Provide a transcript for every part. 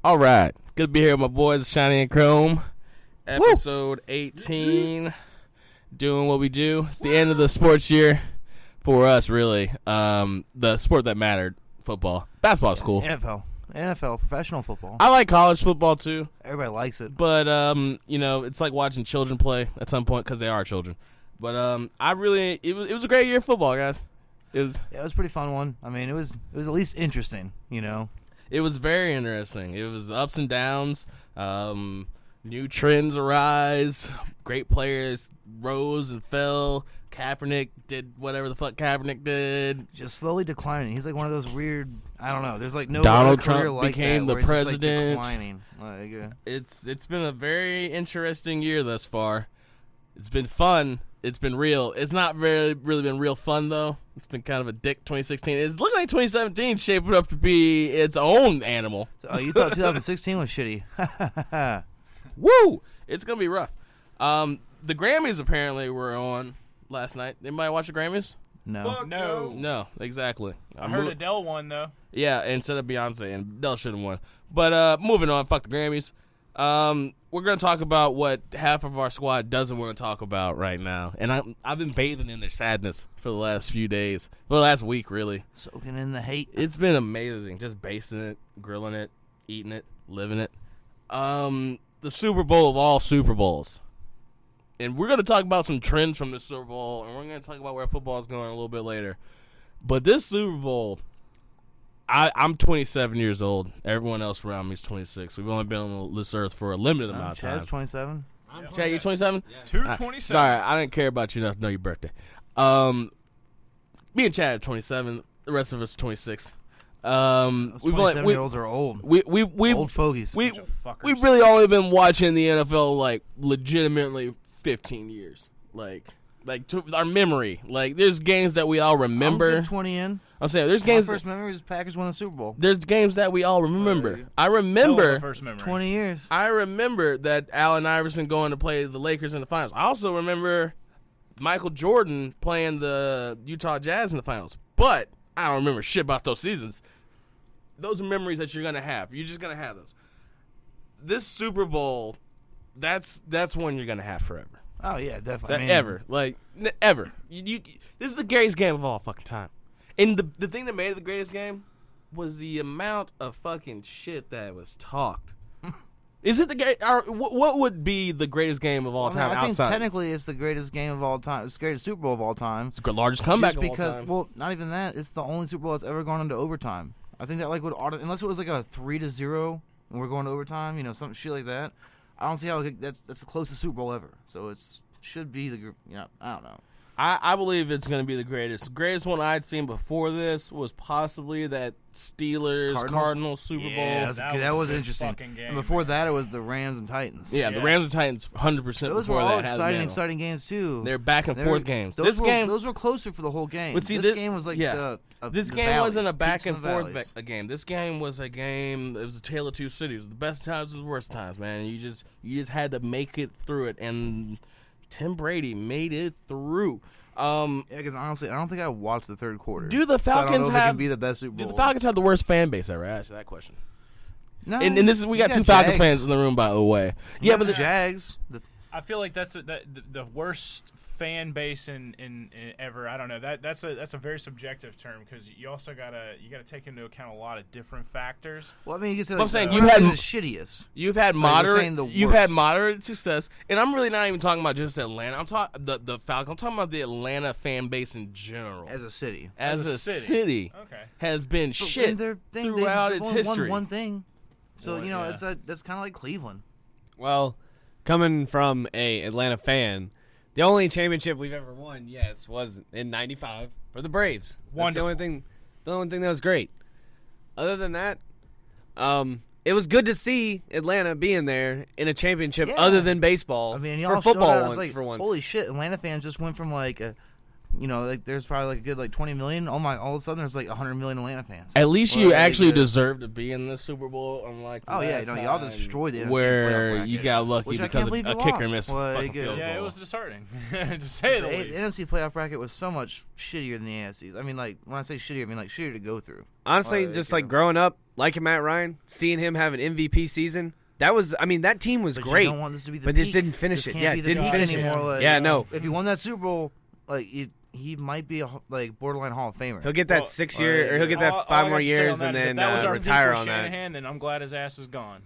All right. Good to be here with my boys, shinyandchrome. Episode 18. Doing what we do. It's the end of the sports year for us, really. The sport that mattered, football. Basketball's cool. NFL, professional football. I like college football, too. Everybody likes it. But, it's like watching children play at some point because they are children. But it was a great year of football, guys. It was a pretty fun one. I mean, it was at least interesting, you know. It was very interesting. It was ups and downs. New trends arise. Great players rose and fell. Kaepernick did whatever the fuck Kaepernick did. Just slowly declining. He's like one of those weird. I don't know. There's like no. Donald Trump like became the president. Just, like, declining. It's been a very interesting year thus far. It's been fun. It's been real. It's not really been real fun, though. It's been kind of a dick 2016. It's looking like 2017 shaping up to be its own animal. So, you thought 2016 was shitty. Woo! It's going to be rough. The Grammys apparently were on last night. Anybody watch the Grammys? No. No, exactly. I heard Adele won, though. Yeah, instead of Beyonce, and Adele should have won. But moving on, fuck the Grammys. We're going to talk about what half of our squad doesn't want to talk about right now. And I've been bathing in their sadness for the last few days. For the last week, really. Soaking in the hate. It's been amazing. Just basting it, grilling it, eating it, living it. The Super Bowl of all Super Bowls. And we're going to talk about some trends from this Super Bowl. And we're going to talk about where football is going a little bit later. But this Super Bowl... I'm 27 years old. Everyone else around me is 26. We've only been on this earth for a limited amount of time. Chad's 27. Chad, you 27? Yeah. 227. Sorry, I didn't care about you enough to know your birthday. Me and Chad are 27. The rest of us are 26. Those 27-year-olds are old. We've old fogies. We've really only been watching the NFL like legitimately 15 years. Like our memory. Like there's games that we all remember. I'm 20 in. I'm saying there's games. My first memory is Packers won the Super Bowl. There's games that we all remember. I remember. First memory. 20 years. I remember that Allen Iverson going to play the Lakers in the finals. I also remember Michael Jordan playing the Utah Jazz in the finals. But I don't remember shit about those seasons. Those are memories that you're gonna have. You're just gonna have those. This Super Bowl, that's one you're gonna have forever. Oh yeah, definitely. Ever. This is the greatest game of all fucking time. And the thing that made it the greatest game was the amount of fucking shit that was talked. Is it the great? What would be the greatest game of all time? I think technically it's the greatest game of all time. It's the greatest Super Bowl of all time. It's the largest comeback just because, of all time. Well, not even that. It's the only Super Bowl that's ever gone into overtime. I think that would unless it was like a 3-0 and we're going to overtime. Some shit like that. I don't see how that's the closest Super Bowl ever. So should be I don't know. I believe it's going to be the greatest. The greatest one I'd seen before this was possibly that Steelers-Cardinals Super Bowl. Yeah, that was interesting. Game, and before that, it was the Rams and Titans. Yeah, the Rams and Titans 100% those before were all that. exciting games, too. They're back and forth games. Those were closer for the whole game. But see, this game was like this game valleys, wasn't a back and forth game. This game was a game. It was a tale of two cities. The best times and the worst times, man. You just had to make it through it, and Tim Brady made it through. Because honestly, I don't think I watched the third quarter. Do the Falcons can be the best Super Bowl? Do the Falcons have the worst fan base ever? Ask that question. No, and we got two Falcons fans in the room, by the way. Yeah, but the Jags. I feel like that's the worst fan base in ever. I don't know. That's a very subjective term because you also gotta take into account a lot of different factors. Well, I mean, you can say I'm saying you've had the shittiest. You've had moderate success, and I'm really not even talking about just Atlanta. I'm talking the Falcons. I'm talking about the Atlanta fan base in general. As a city, okay, has been shit throughout its history. One thing, so that's kind of like Cleveland. Well, coming from a Atlanta fan. The only championship we've ever won, was in '95 for the Braves. That's the only thing that was great. Other than that, it was good to see Atlanta being there in a championship other than baseball. I mean, for football for once. Holy shit, Atlanta fans just went from there's probably a good 20 million. All of a sudden there's 100 million Atlanta fans. At least you actually deserve to be in the Super Bowl, unlike y'all destroyed the NFC where you got lucky because a kicker missed fucking field goal. Yeah, it was disheartening to say the least. The NFC playoff bracket was so much shittier than the AFC's. I mean, when I say shittier, I mean shittier to go through. Honestly, growing up, liking Matt Ryan, seeing him have an MVP season. That was, I mean, that team was But great. You don't want this to be the but peak. just didn't finish This it. can't Yeah, be the didn't peak finish anymore. it. Like, Yeah, you know, no. If he won that Super Bowl, like he might be a borderline Hall of Famer. He'll get that 6 year, or he'll get that 5 more years, and then retire on that. Shanahan, then I'm glad his ass is gone.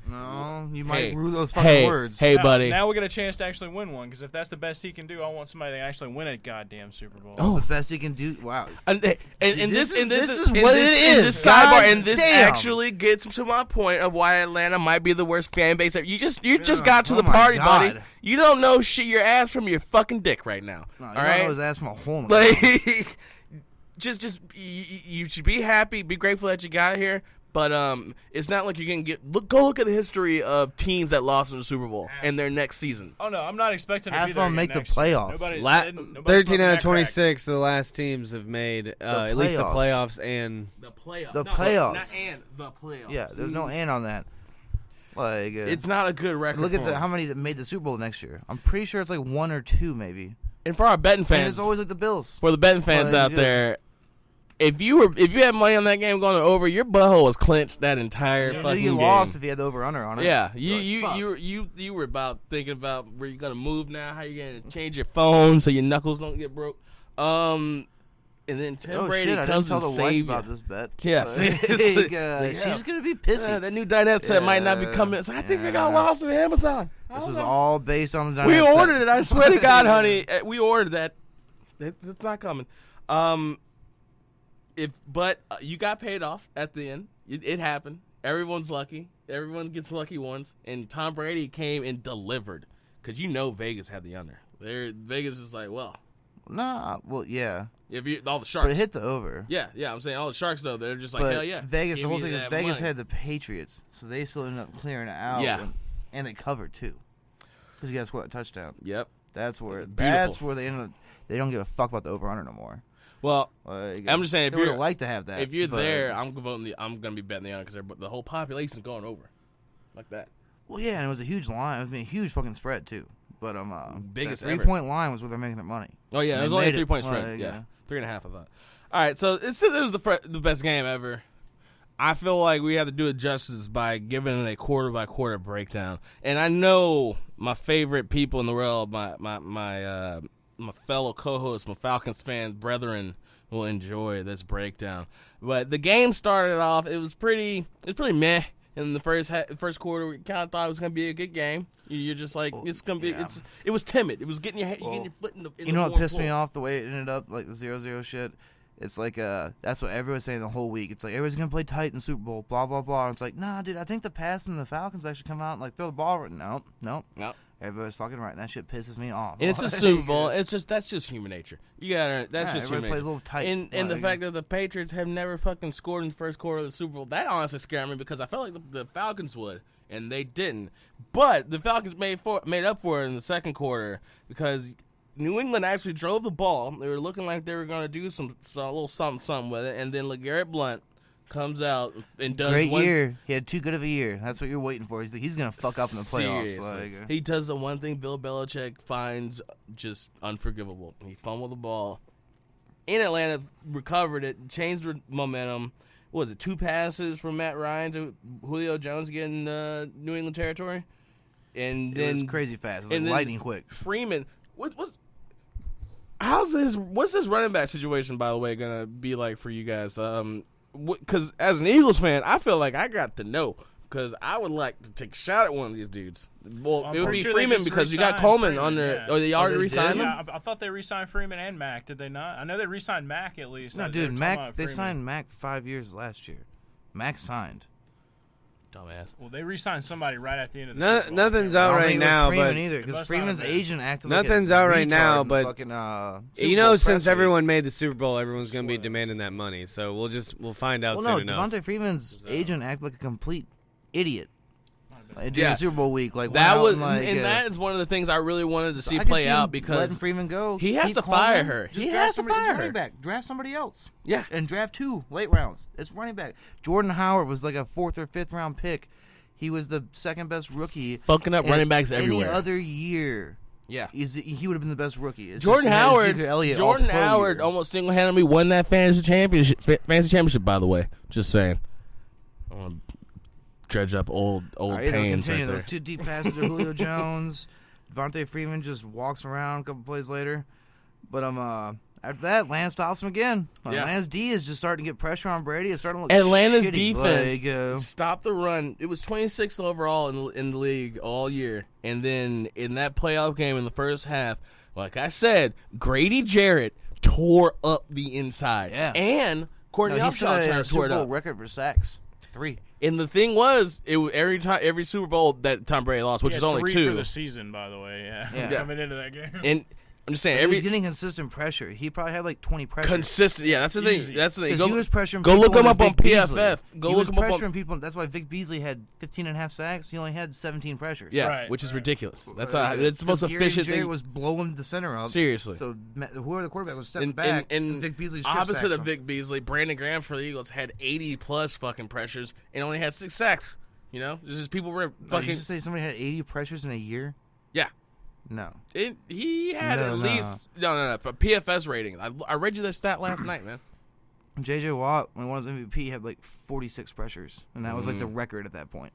No, you might rue those fucking words. Hey, buddy. Now we get a chance to actually win one, because if that's the best he can do, I want somebody to actually win a goddamn Super Bowl. The best he can do. Wow. And this is what it is. This sidebar, God and this damn. actually gets to my point of why Atlanta might be the worst fan base ever. You just got to Oh the my party, God. buddy. You don't know shit your ass from your fucking dick right now. No, you all don't right, know his ass from a hole in the ground. like you should be happy, be grateful that you got here. But it's not like you're gonna go look at the history of teams that lost in the Super Bowl in their next season. Oh no, I'm not expecting to Half be of there them make the next year. playoffs. Nobody's 13 out of smoking 26 of the last teams have made at least the playoffs and The playoffs. The playoffs. Not and the playoffs. Yeah, there's no and on that. Like It's not a good record. look at for 'em. how many that made the Super Bowl next year. I'm pretty sure it's like 1 or 2 maybe. And for our betting And fans, it's always like the Bills. for the betting fans Like, out yeah. there, if you had money on that game going over, your butthole was clenched that entire You knew fucking you game. lost if you had the over under on it. Yeah, You're like, fuck. you were about thinking about where you're gonna move now, how you're gonna change your phone so your knuckles don't get broke. And then Tim Brady shit, I didn't comes tell and the wife saves about you. this bet. Yes. Like, It's like, she's gonna be pissy. That new dinette set might not be coming. So I think I got lost at Amazon. This was all based on the We dynamic set. ordered it. I swear to God, honey, we ordered that. It's not coming. But you got paid off at the end. It happened. Everyone's lucky. Everyone gets lucky once. And Tom Brady came and delivered because Vegas had the under. Vegas is like, well, Nah, well, yeah, if all the but sharks. it hit the over. Yeah, I'm saying all the sharks though. They're just like, But hell yeah. Vegas, Give the whole me thing is that Vegas money. had the Patriots, so they still ended up clearing it out. Yeah. and they covered too, because you guys scored a touchdown. Yep. That's where Beautiful. they ended up. They don't give a fuck about the over under no more. Well, Like, I'm just saying if they would you're have liked to have that. if you're but- there, I'm gonna be betting the under because the whole population's going over, like that. Well, yeah, and it was a huge line. It was a huge fucking spread too. But Biggest that ever. 3-point line was where they're making their money. Oh yeah, And it was they only a made it. 3-point spread. Like, Yeah, 3.5. I thought. All right, so it was the best game ever. I feel like we have to do it justice by giving it a quarter by quarter breakdown. And I know my favorite people in the world, my fellow co-hosts, my Falcons fan brethren, will enjoy this breakdown. But the game started off; it was pretty meh. In the first quarter, we kind of thought it was going to be a good game. You're just like, it's going to be. yeah. It was timid. It was getting your foot in the. You know what pissed me off? The way it ended up, like the 0-0 shit. It's like that's what everyone's saying the whole week. It's like everyone's gonna play tight in the Super Bowl, blah blah blah. And it's like, nah, dude. I think the pass and the Falcons actually come out and like throw the ball. No. Everybody's fucking right. And that shit pisses me off. And it's a Super Bowl. That's just human nature. You gotta. That's just human everybody nature. plays a little tight. And the Like, fact that the Patriots have never fucking scored in the first quarter of the Super Bowl, that honestly scared me because I felt like the Falcons would, and they didn't. But the Falcons made up for it in the second quarter because New England actually drove the ball. They were looking like they were going to do some little something with it, and then LeGarrette Blount comes out and does great one year. He had too good of a year. That's what you're waiting for. He's gonna fuck up in the playoffs. Seriously. Like, He does the one thing Bill Belichick finds just unforgivable. He fumbled the ball. In Atlanta, recovered it, changed the momentum. What was it, 2 passes from Matt Ryan to Julio Jones getting New England territory? And it then was crazy fast. It was and like then lightning quick. Freeman, what's this running back situation, by the way, going to be like for you guys? Because as an Eagles fan, I feel like I got to know because I would like to take a shot at one of these dudes. Well, I'm it would pretty be sure they Freeman just because you got re-signed Coleman Freeman, on there. yeah. Or they already they re-signed did? him? Yeah, I thought they re-signed Freeman and Mack. Did they not? I know they re-signed Mack at least. No, They were dude, talking Mac. about They Freeman. signed Mac 5 years last year. Mac signed. Dumbass. Well, they re-signed somebody right at the end of the No- Super Bowl. nothing's I out can't I don't right think it was now, Freeman but- either It because must not Freeman's have been. agent acted Nothing's like a out right retard now, in the but fucking, You Super know, Bowl since press everyone made the Super Bowl, everyone's going to be demanding that money. So we'll find out Well, soon no, enough. Devontae Freeman's agent acted like a complete idiot during Yeah. the Super Bowl week. Like That went out was, and, like, and that is one of the things I really wanted to see I could play see out him because letting Freeman go. he has keep to Coleman, fire her. just He draft has to somebody- fire running her. back. Draft somebody else. Yeah. and draft 2 late rounds. It's running back. Jordan Howard was like a 4th or 5th round pick. He was the second best rookie. Fucking up And running backs everywhere. Any other year, Yeah. he would have been the best rookie. It's Jordan just he had Howard. Ezekiel Elliott Jordan all pro Howard year. almost single-handedly won that fantasy championship. By the way, just saying. I want to dredge up old pains right there. Those 2 deep passes to Julio Jones. Devontae Freeman just walks around a couple plays later. But after that, Lance stops him again. Yeah. Lance D is just starting to get pressure on Brady. It's starting to look Atlanta's shitty. defense stopped the run. It was 26th overall in the league all year. And then in that playoff game in the first half, like I said, Grady Jarrett tore up the inside. Yeah. And Courtney he set Upshaw a tore Super it Bowl up. record for sacks. 3. And the thing was, it was every Super Bowl that Tom Brady lost, which He is had only 3 2. for the season, by the way. Yeah. Coming into that game. And I'm just saying, He was getting consistent pressure. He probably had like 20 pressures. consistent. Yeah, that's the thing. Easy. That's the thing. Because he was pressuring go people look him into up on Vic Beasley. PFF. Go He look was him up pressuring on. people. That's why Vic Beasley had 15.5 sacks. He only had 17 pressures. Yeah, Right, which is right. ridiculous. That's the most Gary efficient Jarrett thing. was blowing the center up. Seriously. So whoever the quarterback was stepping back, and Vic Beasley strip opposite sacks of him. Vic Beasley, Brandon Graham for the Eagles had 80 plus fucking pressures and only had 6 sacks. You know, it's just people were Oh, you fucking. just say somebody had 80 pressures in a year? Yeah, No. he had No, at no. least no for PFS rating. I read you that stat last night, man. J.J. Watt, when he won his MVP, had like 46 pressures, and that was like the Mm. record at that point.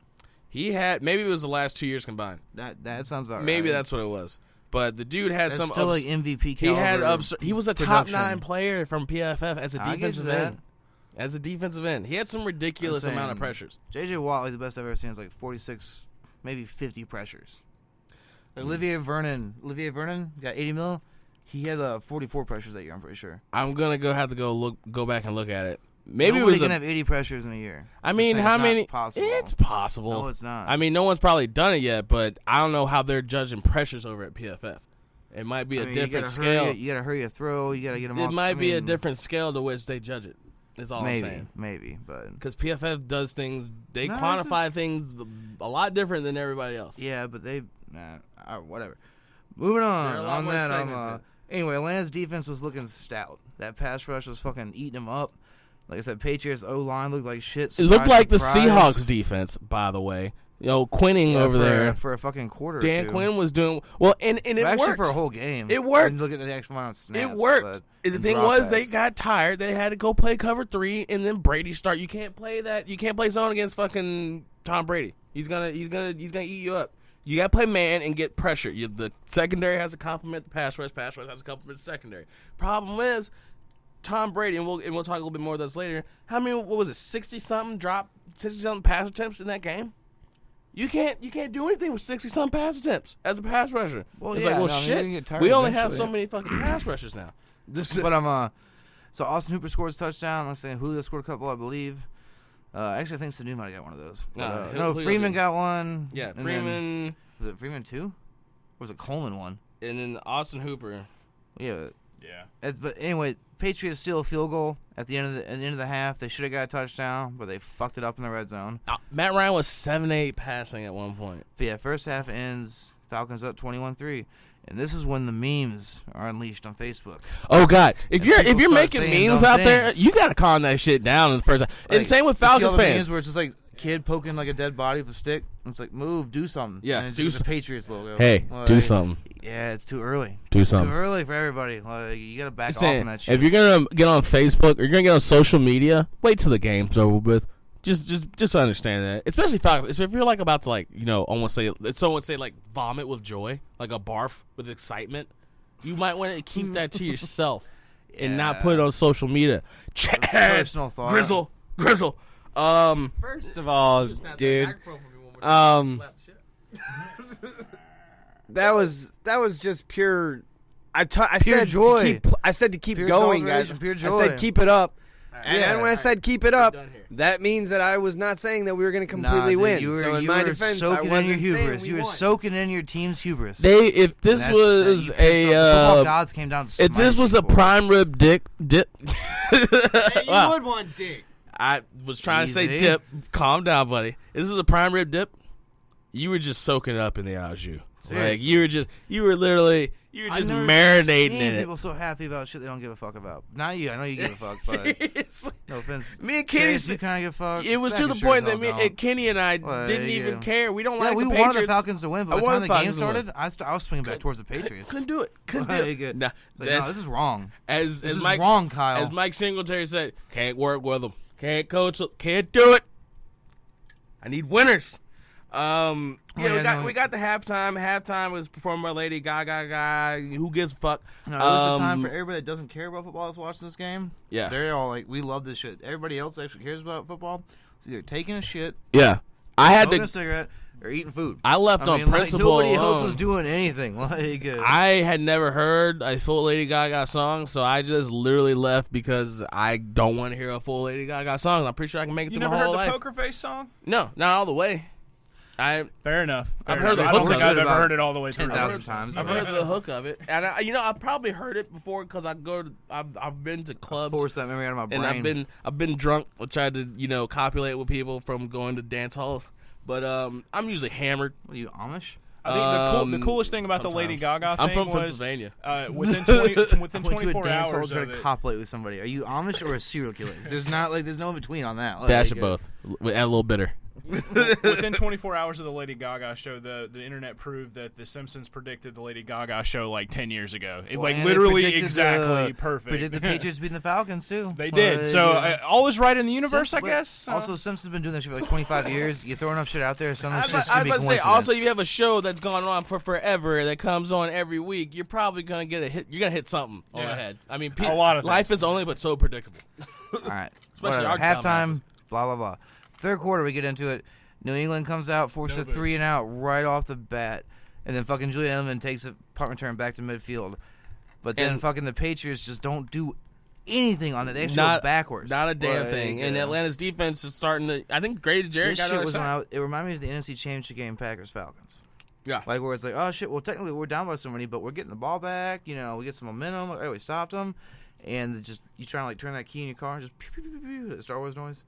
He had maybe it was the last 2 years combined. That sounds about right. Maybe that's what it was. But the dude had That's some. still like MVP he had caliber he was a top production. 9 player from PFF as a I'll give you defensive that. end. As a defensive end, he had some ridiculous I'm amount of saying- pressures. J.J. Watt, like the best I've ever seen, is like 46, maybe 50 pressures. Like Olivier Vernon got 80 mil. He had 44 pressures that year. I'm pretty sure. I'm gonna have to go back and look at it. Maybe Nobody it was can have 80 pressures in a year. I I'm mean, saying how it's not many? Possible. It's possible. No, it's not. I mean, no one's probably done it yet, but I don't know how they're judging pressures over at PFF. It might be a you different gotta scale. You gotta hurry a throw. You gotta get them. It off. might be a mean, different scale to which they judge it. Is all I'm saying. Maybe, but Because PFF does things, they No, quantify it's things a lot different than everybody else. yeah, but whatever. Moving on. They're a lot On more that, segmented. anyway, Atlanta's defense was looking stout. That pass rush was fucking eating them up. Like I said, Patriots O line looked like shit. It looked Surprise, like the surprise. Seahawks defense, by the way. You know, Quinning Yeah, over for, there. for a fucking quarter. Dan or two. Quinn was doing well, and it But actually worked. for a whole game. It worked. When you look at the actual amount of snaps. It worked. but And the thing was, they got tired. They had to go play cover 3, and then Brady start. You can't play that. You can't play zone against fucking Tom Brady. He's gonna eat you up. You gotta play man and get pressure. The secondary has to complement the pass rush. Pass rush has to complement the secondary. Problem is, Tom Brady, and we'll talk a little bit more of this later. How many? What was it? 60-something pass attempts in that game. You can't do anything with 60-something pass attempts as a pass rusher. Well, it's yeah, like, well, no, I mean, shit. you're gonna get tired We only have eventually. so many fucking pass rushers now. But so Austin Hooper scores a touchdown. I'm saying Julio scored a couple, I believe. Actually, I think Sanu might have got one of those. No, No, Julio Freeman didn't. got one. Yeah, and then- Freeman, was it Freeman 2? Or was it Coleman 1? and then Austin Hooper. Yeah. Yeah. But anyway, Patriots steal a field goal at the end of the half. They should have got a touchdown, but they fucked it up in the red zone. Matt Ryan was 7-8 passing at one point. But yeah, first half ends. Falcons up 21-3. And this is when the memes are unleashed on Facebook. Oh God! If And you're people start making saying memes dumb out there, things. you gotta calm that shit down in the first half. And Like, same with you see all Falcons the fans. memes where it's just like kid poking like a dead body with a stick. And it's like, move, do something. Yeah, and it's do just some- the Patriots logo. Hey, Like, do something. Yeah, it's too early. Do Too something. early for everybody. Like, you gotta back Just off saying, on that shit. if you're gonna get on Facebook or you're gonna get on social media, wait till the game's over with. Just understand that, especially Falcons. If you're like about to almost say someone say like vomit with joy, like a barf with excitement, you might want to keep that to yourself and not put it on social media. Personal thought. Grizzle. First of all, dude, that was just pure. I Pure said joy. I said to keep Pure going, adulteration, guys. pure I joy. said keep it up. And Yeah. when I said keep it up, done here. that means that I was not saying that we were going to Nah, completely dude, win. You were, so in you my were defense, I soaking in your wasn't saying hubris. we You were won. soaking in your team's hubris. If this And was you pissed off- football gods came down. To if this smite was you a for it. prime rib dip. Hey, you Wow. would want dick. I was trying to say Easy. dip. Calm down, buddy. If this was a prime rib dip, you were just soaking it up in the au jus. Like Seriously. you were literally You're just I've never marinating seen in it. people so happy about shit they don't give a fuck about. Not you. I know you give a fuck, but Seriously. no offense. Me and Kenny, You kind of give a fuck. it was to the Packers point shirts that all don't. Kenny and I Well, didn't yeah. even care. We don't Yeah, like we the wanted Patriots. the Falcons to win, but I by the wanted time the the game Falcons to win. started, I was swinging back towards the Patriots. Couldn't do it. Couldn't do Like, it. Nah, no, this is wrong. as This is Mike wrong, Kyle. as Mike Singletary said, can't work with them. Can't coach them. Can't do it. I need winners. We got the halftime. Halftime was performed by Lady Gaga. Who gives a fuck? No, it was the time for everybody that doesn't care about football that's watching this game. Yeah. They're all like, we love this shit. Everybody else that actually cares about football is either taking a shit, Yeah, I had smoking to. a cigarette, or eating food. I left on principle. Nobody else alone. was doing anything. Like, I had never heard a full Lady Gaga song, so I just literally left because I don't want to hear a full Lady Gaga song. I'm pretty sure I can make it You through never my heard whole the life. Poker Face song? No, not all the way. Fair enough. I've Fair heard the enough. I don't hook think of I've it ever about heard it all the way through. 10,000 times. I've heard the hook of it, and I probably heard it before because I've been to clubs. force that memory out of my brain. And I've been drunk. I tried to copulate with people from going to dance halls, but I'm usually hammered. What are you, Amish? I think the coolest thing about the Lady Gaga thing I'm from was Pennsylvania. within I went 24 to a dance hall hours to try of to it. copulate with somebody. Are you Amish or a serial killer? 'Cause there's no in between on that. Dash Like, of both. Add a little bitter. Within 24 hours of the Lady Gaga show, the internet proved that The Simpsons predicted the Lady Gaga show like 10 years ago. It, Well, like and they literally predicted exactly the- perfect. Predicted the Patriots beating the Falcons too. They did. But, So yeah. all is right in the universe, I But guess. Also, Simpsons been doing that shit for like 25 years. You throw enough shit out there, some of I it's was just gonna be about to say, coincidence. also, you have a show that's gone on for forever that comes on every week. You're probably gonna get a hit. You're gonna hit something on the Yeah. head. I mean, A lot of life is only but so predictable. All right, Especially whatever. our dumbasses. Halftime, blah blah blah. Third quarter, we get into it. New England comes out, forces a 3 and out right off the bat, and then fucking Julian Edelman takes a punt return back to midfield. But then And- fucking the Patriots just don't do anything on it. They actually Not- go backwards. Not a damn Like, thing. And Atlanta's defense is starting to. I think Grady Jarrett This got shit another was when sack. it reminded me of the NFC Championship game, Packers Falcons. Yeah. Like where it's like, oh shit, well technically we're down by so many, but we're getting the ball back. You know, we get some momentum. Hey, we stopped them, and just you trying to like turn that key in your car, and just pew, pew, pew, pew, pew, the Star Wars noise.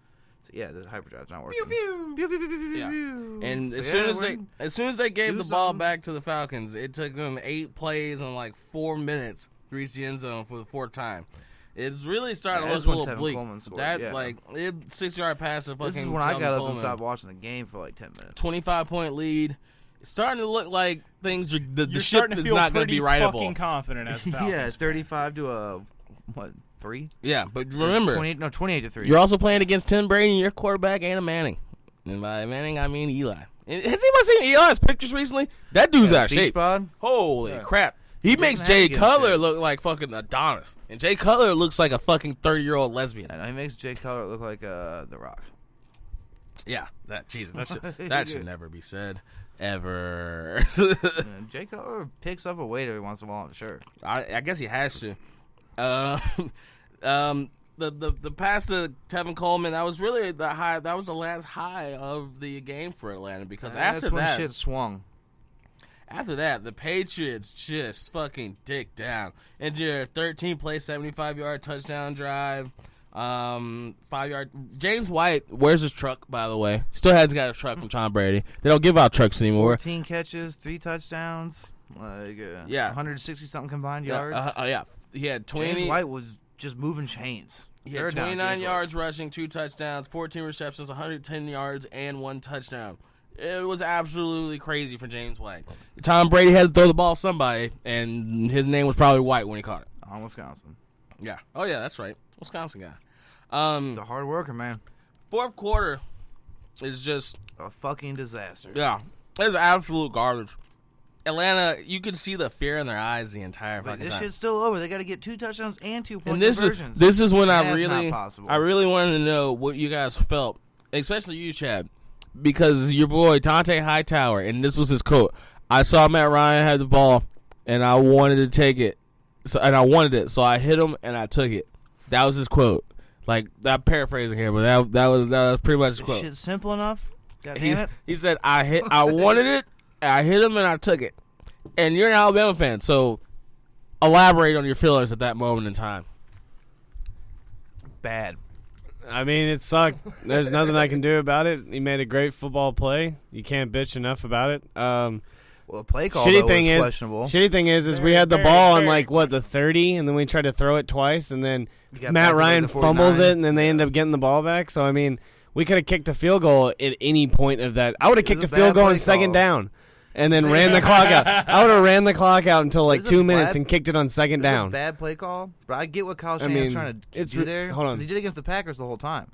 So yeah, the hyperdrive's not working. Pew, pew, pew, pew, pew, pew, Yeah. pew. And So, as yeah, soon as they gave do the ball something. back to the Falcons, it took them 8 plays on like 4 minutes to reach the end zone for the 4th time. It's really starting Yeah, to that's look a when little Tevin bleak. Coleman scored, That yeah. like 6-yard pass to fucking. This is when I Tevin got up Coleman. and stopped watching the game for like 10 minutes. 25-point lead. It's starting to look like things are the You're ship starting to is feel not going to pretty be writable. fucking confident as a Falcons Yeah, fan. 35 to a what 3? Yeah, but remember, 28 to 3. you're also playing against Tim Brady, and your quarterback ain't a Manning. And by Manning, I mean Eli. And has anybody seen Eli's pictures recently? That dude's out of Beach shape. bod? Holy Yeah. crap. He makes doesn't have Jay to give a Cutler shit. look like fucking Adonis. And Jay Cutler looks like a fucking 30-year-old lesbian. I know he makes Jay Cutler look like The Rock. Yeah, that should never be said. Ever. Jay Cutler picks up a weight every once in a while, sure. I guess he has to. The pass to Tevin Coleman, that was really the high. That was the last high of the game for Atlanta because after that's when that, shit swung. after that, the Patriots just fucking dick down. And your 13-play, 75-yard touchdown drive, 5-yard. James White, where's his truck? By the way, still hasn't got a truck from Tom Brady. They don't give out trucks anymore. 14 catches, 3 touchdowns, like Yeah. 160 something combined Yeah, yards. yeah, he had 20. James White was just moving chains. He had Third down, 29 James yards rushing, 2 touchdowns, 14 receptions, 110 yards, and 1 touchdown. It was absolutely crazy for James White. Tom Brady had to throw the ball to somebody, and his name was probably White when he caught it. White on Wisconsin. Yeah. Oh, yeah, that's right. Wisconsin guy. He's a hard worker, man. 4th quarter is just, A fucking disaster. yeah, it's absolute garbage. Atlanta, you could see the fear in their eyes the entire Like, fucking this time. shit's still over. They got to get 2 touchdowns and 2-point And this conversions. is when I That's really, not possible. I really wanted to know what you guys felt, especially you, Chad, because your boy Dante Hightower, and this was his quote. I saw Matt Ryan have the ball, and I wanted to take it, so I hit him and I took it. That was his quote. Like, I'm paraphrasing here, but that was pretty much his This quote. shit's simple enough. God He, damn it. he said, I wanted it, I hit him, and I took it. And you're an Alabama fan, so elaborate on your feelings at that moment in time. Bad. I mean, it sucked. There's nothing I can do about it. He made a great football play. You can't bitch enough about it. Well, the play call Shitty though, thing was is, questionable. shitty thing is we Very, had the very, ball on very like what the 30, and then we tried to throw it twice, and then You got back Matt to, like, Ryan the fumbles 49. it, and then they end up getting the ball back. So I mean, we could have kicked a field goal at any point of that. I would have It was kicked a a field bad goal play on second call. down, and then Same. ran the clock out. I would have ran the clock out until like It was 2 a minutes bad- and kicked it on second It was down. a bad play call, but I get what Kyle I Shanahan's mean, trying to it's do there. hold on. 'cause he did it against the Packers the whole time,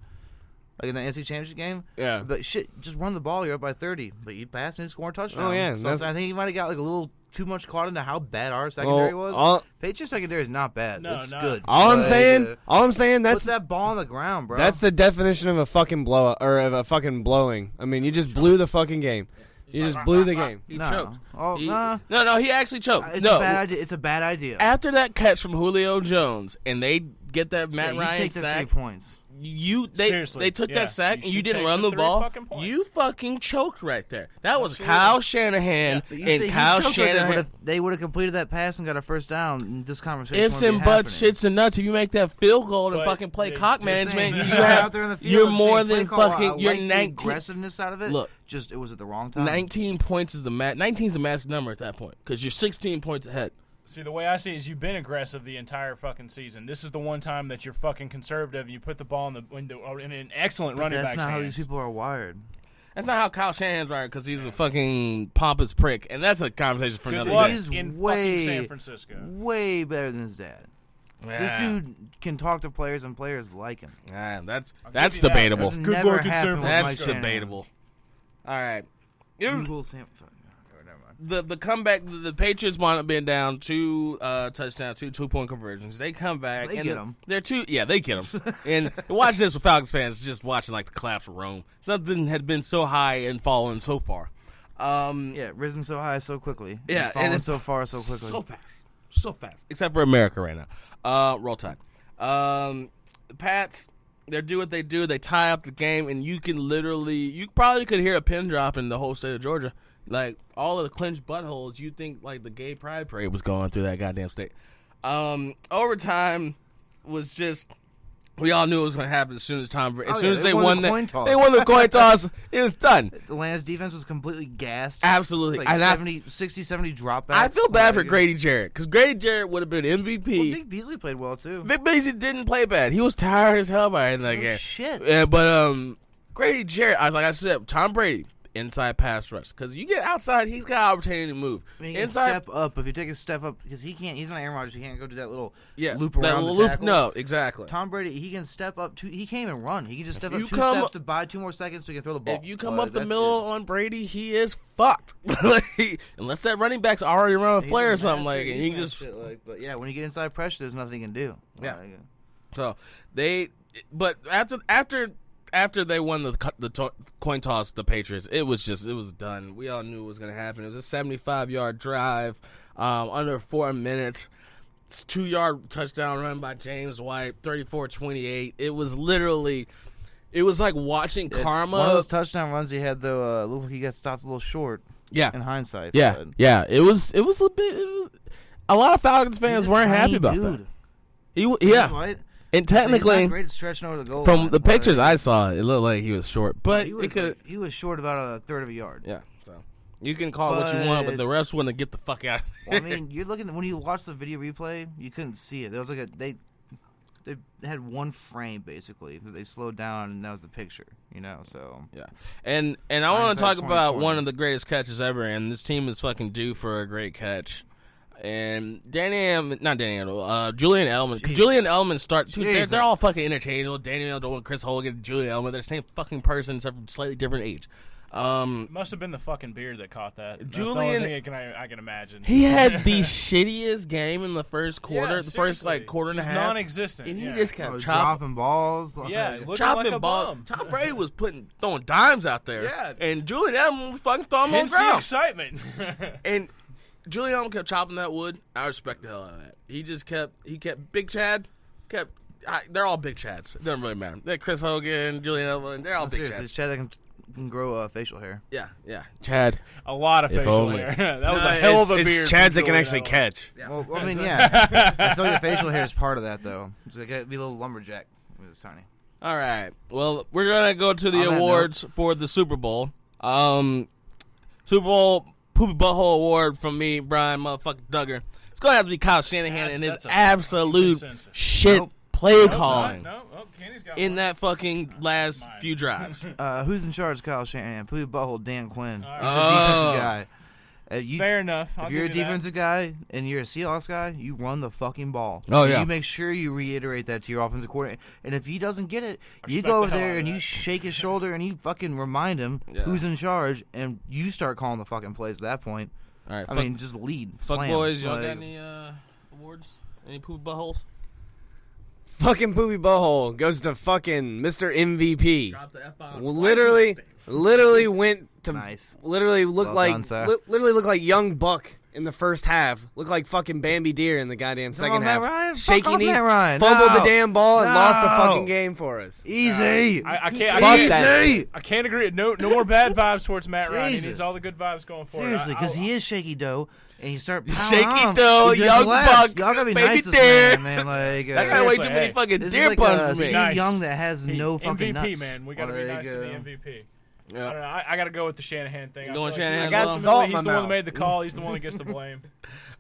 like in the NFC Championship game. Yeah. But shit, just run the ball. You're up by 30, but you pass and you score a touchdown. Oh, yeah, So that's- I think he might have got like a little too much caught into how bad our secondary was. Patriots secondary is not bad. No, It's no. good. All I'm But, saying, put that's that ball on the ground, bro. that's the definition of a fucking blow or of a fucking blowing. I mean, you just blew the fucking game. You just blew the game. He no. choked. Oh, He- nah. No, he actually choked. It's no, a bad idea. It's a bad idea. after that catch from Julio Jones, and they get that Matt you Ryan take the 3 sack. points. They took yeah. that sack You and you should didn't take run the the 3 ball. fucking points. You fucking choked right there. That was Absolutely. Kyle Shanahan But you and say Kyle he choked right there, Shanahan. but if they would have completed that pass and got a first down, and this conversation Ifs wouldn't and be buts, happening. shits and nuts. If you make that field goal and But fucking play they- clock just management, Saying, you you're have out there in the field, you're saying more play than call, fucking. I You're like the 19. aggressiveness out of it. Look. Just it was at the wrong time. 19 points is the 19 is the magic number at that point because you're 16 points ahead. See, the way I see it is you've been aggressive the entire fucking season. This is the one time that you're fucking conservative and you put the ball in the window or in an excellent But running that's back's not how hands. these people are wired. That's not how Kyle Shanahan's right because he's a fucking pompous prick, and that's a conversation for Good another luck day. He's in way- fucking San Francisco. Way better than his dad. This Yeah. dude can talk to players and players like him. Yeah, that's I'll that's give you that. debatable. Doesn't Good never luck in San happen with That's Mike Shanahan. debatable. All right. It was- Google Sam. Never mind. the comeback, the Patriots wound up being down 2 touchdowns, 2-point conversions. They come back. They and get 'em. They're they get them. And watching this with Falcons fans, just watching like the collapse of Rome. Something had been so high and fallen so far. Yeah, risen so high so quickly. Yeah, and fallen and it's so far so quickly. So fast. Except for America right now. Roll Tide. The Pats, they do what they do. They tie up the game, and you probably could hear a pin drop in the whole state of Georgia. Like, all of the clenched buttholes, you think, like, the gay pride parade was going through that goddamn state. Overtime was just... We all knew it was going to happen as soon as they won the coin toss. They won the coin toss. It was done. Atlanta's defense was completely gassed. Absolutely. It's like And 60, 70 dropbacks. I feel bad for Like, Grady Jarrett because Grady Jarrett would have been Well, MVP. Vic Beasley played well too. Vic Beasley didn't play bad. He was tired as hell by the end of that Oh, game. shit. Yeah, but Grady Jarrett, like I said, Tom Brady, inside pass rush. Because you get outside, he's got opportunity to move. I mean, he can Inside, step up if you take a step up because he can't. He's not Aaron Rodgers. He can't go do that little yeah, loop that around the loop. tackle. No, exactly. Tom Brady, he can step up. He can't even run. He can just step If up you 2 come- steps to buy 2 more seconds so he can throw the ball. If you come But up the that's middle on Brady, he is fucked. Unless that running back's already running a He's flare a or something master. like it. He's You got just shit like, but yeah, when you get inside pressure, there's nothing he can do. Yeah. Like, So but after they won the coin toss, the Patriots, it was done. We all knew it was going to happen. It was a 75-yard drive, under 4 minutes. It's 2-yard touchdown run by James White, 34-28. It was like watching karma. One of those touchdown runs he had though, he got stopped a little short. Yeah, In hindsight. yeah, but yeah. It was a bit. A lot of Falcons fans he's a weren't happy tiny about dude. that. Yeah, Right? and He's technically, not great at stretching over the goal from line, the but pictures I saw, it looked like he was short, but he it was, could. he was short about a third of a yard. Yeah, so you can call it what you want, but But- the rest want to get the fuck out. Well, I mean, you're looking when you watch the video replay, you couldn't see it. There was like they had one frame basically that they slowed down, and that was the picture. So Yeah, and I want to Hindsight talk about 2020. one of the greatest catches ever, and this team is fucking due for a great catch. And Julian Edelman. 'Cause Jesus. Julian Edelman dude, Jesus. they're all fucking interchangeable. Daniel Jones, Chris Hogan, Julian Edelman. They're the same fucking person, except for slightly different age. Must have been the fucking beard that caught that. That's the only Julian- thing I can imagine. He had the shittiest game in the first quarter, Yeah, the first seriously. quarter and a He's half, non-existent. and he yeah. just I kept was chopping. dropping balls. Yeah, looking Chopping like a ball. bum. Tom Brady was throwing dimes out there. Yeah. And Julian Edelman was fucking throwing them on Hence the the ground. excitement. And Julian Edelman kept chopping that wood. I respect the hell out of that. He kept Big Chad. They're all Big Chads. It doesn't really matter. They're Chris Hogan, Julian Edelman. They're all Big Seriously, Chads. it's Chad that can grow facial hair. Yeah. Chad. A lot of If facial only. hair. That was a hell of a beard. It's from Chads that can Julian actually Edelman. catch. Well, I mean, yeah. I feel like the facial hair is part of that, though. It's like be a little lumberjack. It's tiny. All right. Well, we're gonna go to the On that awards for the Super Bowl. Super Bowl Poopy Butthole Award from me, Brian motherfucking Duggar. It's going to have to be Kyle Shanahan and his absolute shit play calling Kenny's got in one. that fucking last few drives. Who's in charge? Kyle Shanahan. Poopy Butthole Dan Quinn. All He's right. a defensive guy. Fair enough. If you're a defensive guy and you're a Seahawks guy, you run the fucking ball. Oh, So yeah. You make sure you reiterate that to your offensive coordinator. And if he doesn't get it, you Respect go over the hell there out of and that. you shake his shoulder and you fucking remind him who's in charge, and you start calling the fucking plays at that point. All right, I mean, just lead. fuck slam. boys, y'all Like, got any awards? Any Poopy Buttholes? Fucking Poopy Butthole goes to fucking Mr. MVP. Drop the F-bomb. Literally went to Nice. literally looked Well like done, sir. literally looked like young Buck in the first half. Looked like fucking Bambi Deer in the goddamn second on, Matt half. Ryan. Fuck Shaky off, knees, Matt Ryan. fumbled No. the damn ball and lost the No. fucking game for us. Easy. I Fuck can't. that Easy. I can't agree. No more bad vibes towards Matt Ryan. He Jesus. needs all the good vibes going forward. Seriously, because he is shaky dough, and you start pounding Shaky on him. dough, He's young relax. buck, Y'all gotta be baby nice to deer. this man, Like, That guy way Seriously, too many hey, fucking this deer is like puns for Steve me. Nice. Young that has no fucking MVP, nuts. man. We got to be nice to the MVP. I don't know. Yeah. I got to go with the Shanahan thing. I Going feel like Shanahan he's as well? ultimately- Salt in He's my the one that mouth. made the call. He's the one that gets the blame.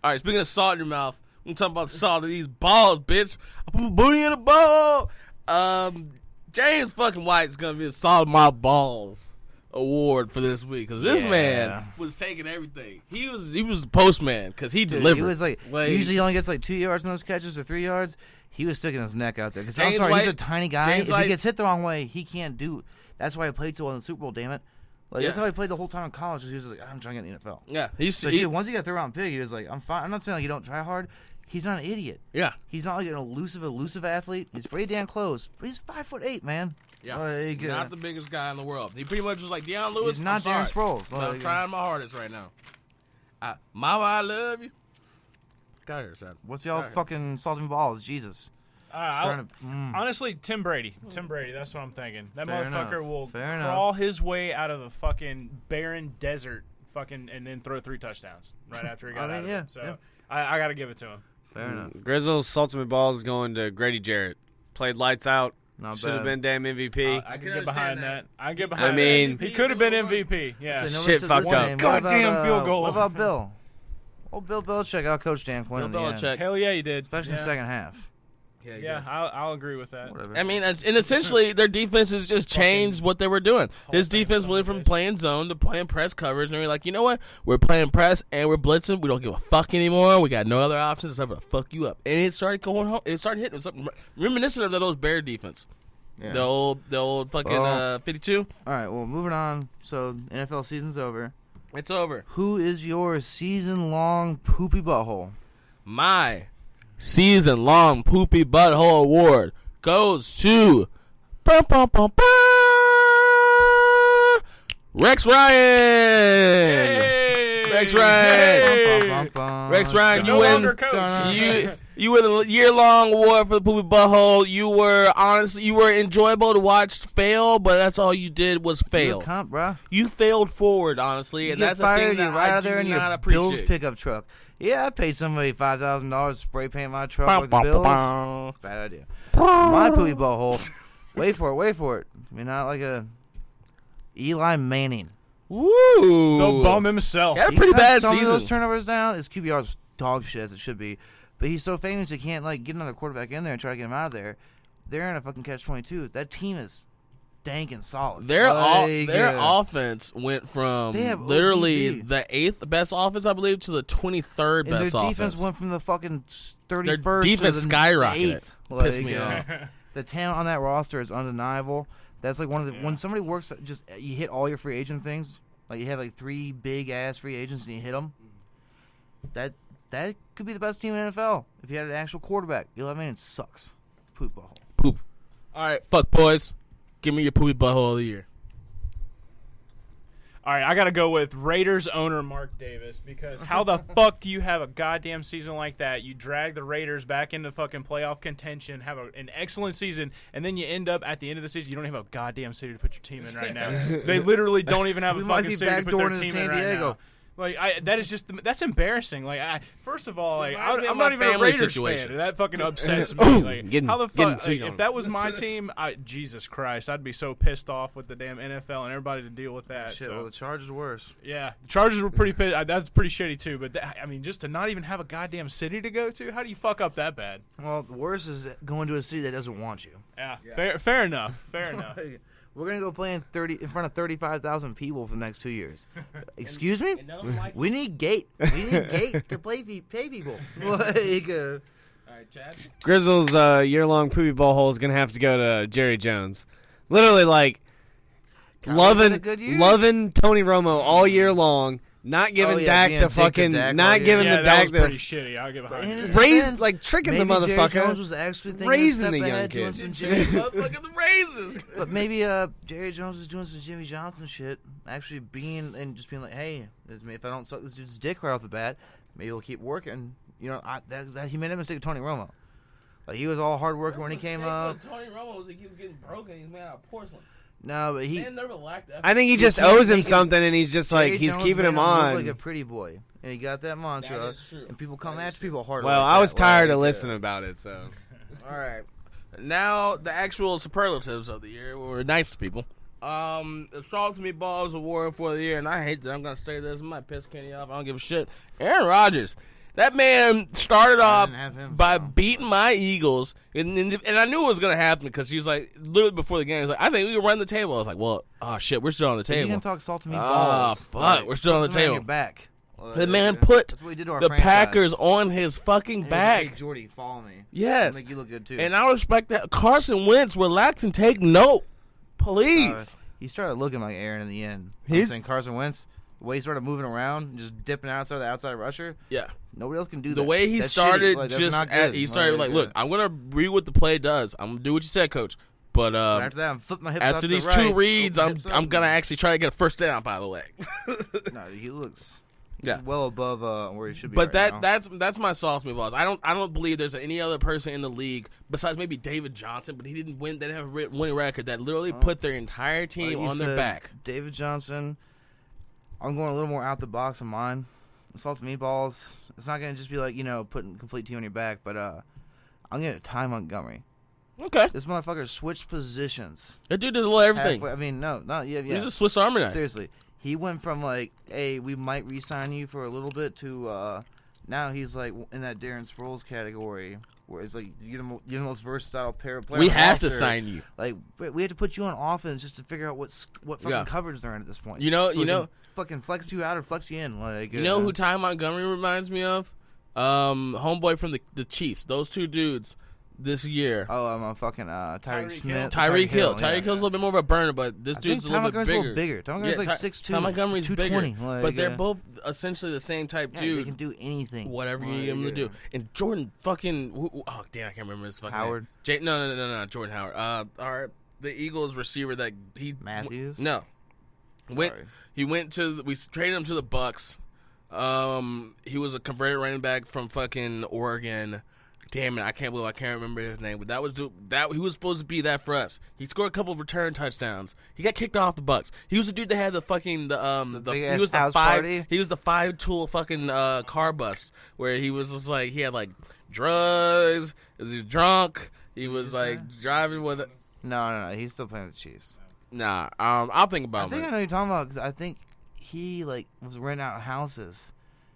All right, speaking of salt in your mouth, I'm talking about the salt of these balls, bitch. I put my booty in a ball. James fucking White's gonna be the salt of my balls award for this week because this man was taking everything. He was the postman because he delivered. He was like, usually he only gets like 2 yards in those catches or 3 yards. He was sticking his neck out there because I'm James sorry, White- he's a tiny guy. James If White- he gets hit the wrong way, he can't do. That's why he played so well in the Super Bowl. Damn it! Like that's Yeah. how he played the whole time in college. He was like, I'm trying to get in the NFL. yeah, So once he got third round pick, he was like, I'm fine. I'm not saying like you don't try hard. He's not an idiot. yeah. He's not like an elusive athlete. He's pretty damn close, but he's 5'8", man. Yeah, Like, not the biggest guy in the world. He pretty much was like Deion Lewis. He's not I'm Darren sorry. Sproles. I'm Like, trying my hardest right now. Mama, I love you. Got here, son. What's y'all's fucking salting balls? Jesus. Starting to- Honestly, Tim Brady. Tim Brady. That's what I'm thinking. That Fair motherfucker enough. will Fair enough. crawl his way out of the fucking barren desert, and then throw 3 touchdowns right after he got I mean, out of yeah, it. So yeah. I got to give it to him. Fair enough. Grizzle's ultimate ball is going to Grady Jarrett. Played lights out. Not Should have bad. been damn MVP. I can can get behind understand that. I get behind. I mean- that. He could have been MVP. Yeah. So Shit nobody said fucked this up. name. Goddamn field goal. What about Bill? Old Bill Belichick out-coached Dan Quinn in the Bill end. Belichick. Hell yeah, he did. Especially in the second half. Yeah, I'll agree with that. Whatever. I mean, and essentially their defenses just changed what they were doing. His defense went from playing zone to playing press coverage, and we're like, you know what? We're playing press and we're blitzing. We don't give a fuck anymore. We got no other options except for to fuck you up. And it started going home. It started hitting something reminiscent of those Bear defense. Yeah. The old fucking 52. All right, well, moving on. So, NFL season's over. It's over. Who is your season-long poopy butthole? My season-long Poopy Butthole Award goes to Rex Ryan. Rex Ryan. Rex Ryan, No you win. longer coach. You win the year-long award for the Poopy Butthole. You were enjoyable to watch fail, but that's all you did was fail. Good comp, bro. You failed forward, honestly, You and get that's the fired, thing that you're right I out there do in not your appreciate. Bills pickup truck. Yeah, I paid somebody $5,000 to spray paint my truck with the Bills. Bad idea. My poopy butthole. Wait for it. I mean, not like a Eli Manning. Woo! The bum himself. Yeah, He pretty cut bad some season. of those turnovers down. His QBR's dog shit as it should be, but he's so famous he can't like get another quarterback in there and try to get him out of there. They're in a fucking catch-22. That team is dank and solid. Their Like, offense went from They have literally ODB. the 8th best offense, I believe, to the 23rd and their best defense offense. went from the fucking 31st Their defense to the skyrocketed. 8th. Pissed me off. The talent on that roster is undeniable. That's like one of the when somebody works just you hit all your free agent things. Like you have like 3 big ass free agents and you hit them. That could be the best team in the NFL if you had an actual quarterback. Eli Manning sucks. Poop butthole. Poop. All right, fuck boys. Give me your Poopy Butthole of the year. All right, I got to go with Raiders owner Mark Davis because how the fuck do you have a goddamn season like that? You drag the Raiders back into fucking playoff contention, have an excellent season, and then you end up at the end of the season, you don't even have a goddamn city to put your team in right now. They literally don't even have We a might fucking be city to put their backdooring into team San in right Diego. now. Like that is just that's embarrassing. Like first of all, like Reminds me of I'm my not even a family Raiders situation. fan. And that fucking upsets me. Like how the getting fuck? sweet Like, on if it. that was my team, Jesus Christ, I'd be so pissed off with the damn NFL and everybody to deal with that. Shit, so. well, the Chargers are worse. Yeah, the Chargers were pretty pissed. That's pretty shitty too. But I mean, just to not even have a goddamn city to go to, how do you fuck up that bad? Well, the worst is going to a city that doesn't want you. Yeah. Fair enough. Fair enough. We're gonna go play in front of 35,000 people for the next 2 years. Excuse me? And none of them like We need gate. We need gate to pay people. Like, All right, Chad. Grizzle's year-long poopy bowl hole is gonna have to go to Jerry Jones. Literally, like Kyler's had a good year. loving Tony Romo all year long, not giving yeah, Dak being the a dick to fucking, Dak all not year. giving Yeah, the that Dak was pretty the shitty. I'll give a In high. his raised, defense, like tricking the maybe Jerry motherfucker, Jones was actually thinking raising a step the young ahead, kid. doing some Jimmy. Motherfucking the raises. But maybe Jerry Jones is doing some Jimmy Johnson shit, actually being like, hey, if I don't suck this dude's dick right off the bat, maybe he'll keep working. You know, he made a mistake with Tony Romo. Like he was all hard working when he came up. Tony Romo was he keeps getting broken. He's made out of porcelain. No, but he. Man never lacked effort. I think he just can't owes him make it- something, and he's just like Jerry he's Jones keeping made him look on. like a pretty boy, and he got that mantra. That is true. And people come That is at true. people harder. Well, like I was that. tired of Like, listening about it, so All right. Now the actual superlatives of the year were nice to people. The Salt to Me Balls Award for the year, and I hate that I'm gonna say this. I might piss Kenny off. I don't give a shit. Aaron Rodgers. That man started off didn't have him, by so. beating my Eagles, and I knew it was gonna happen because he was like, literally before the game, he was like, I think we can run the table. I was like, well, oh shit, we're still on the You table. can talk salt to me Ah, balls. fuck, Like, we're still on the put somebody table. your back. The man put That's what he did to our the franchise. Packers on his fucking And he was like, back. Hey, Jordy, follow me. Yes. Make you look good too. And I respect that. Carson Wentz, relax and take note, please. He started looking like Aaron in the end. He's- I'm saying Carson Wentz, the way he started moving around, and just dipping outside the outside rusher. Yeah. Nobody else can do that. The way he That's started, shitty. Like, that's just not good. he started like, yeah. look, I'm gonna read what the play does. I'm gonna do what you said, coach. But After that, I'm flipping my hips after out to these the right, two reads, open I'm hips up. I'm gonna actually try to get a first down. By the way, No, he looks Yeah. well above where he should be. but right now. that's my soft me balls. I don't believe there's any other person in the league besides maybe David Johnson, but he didn't win. They didn't have a winning record that literally put their entire team Like you on their said, back. David Johnson. I'm going a little more out the box on mine. Salted meatballs. It's not going to just be like, putting complete team on your back, but I'm going to Ty Montgomery. Okay, This motherfucker switched positions. that dude did a little everything. Halfway. I mean, no, not yeah. He's a Swiss Army knife. Seriously, he went from like, hey, we might re-sign you for a little bit to now he's like in that Darren Sproles category where it's like you're the most versatile player. We on the have to roster. sign you. Like we have to put you on offense just to figure out what fucking Yeah. coverage they're in at this point. You know- So we can fucking flex you out or flex you in. Like You know who Ty Montgomery reminds me of? Homeboy from the Chiefs. Those two dudes this year. Oh, I'm fucking Tyreek Tyreek Smith. Hill. Tyreek Hill. yeah. Tyreek Hill's a little bit more of a burner, but this I think dude's a Ty little bit Montgomery's bigger. a little bigger. Ty Montgomery's like 6'2", Ty Montgomery's 220. bigger, Like, but they're both essentially the same type yeah, dude. they can do anything. Whatever you Like, need him to yeah. do. And Jordan fucking oh damn, I can't remember his fucking Howard? name. No, Jordan Howard. The Eagles receiver that he Matthews? No, Sorry. we traded him to the Bucks. He was a converted running back from fucking Oregon. Damn it, I can't remember his name, but he was supposed to be that for us. He scored a couple of return touchdowns. He got kicked off the Bucks. He was the dude that had the fucking big-ass he was the house five party? he was the 5-tool fucking car bust where he was just like he had like drugs, he was drunk, he was like driving with it. No. He's still playing with the Chiefs. Nah, I'll think about I think it. I know what you're talking about because I think he was renting out houses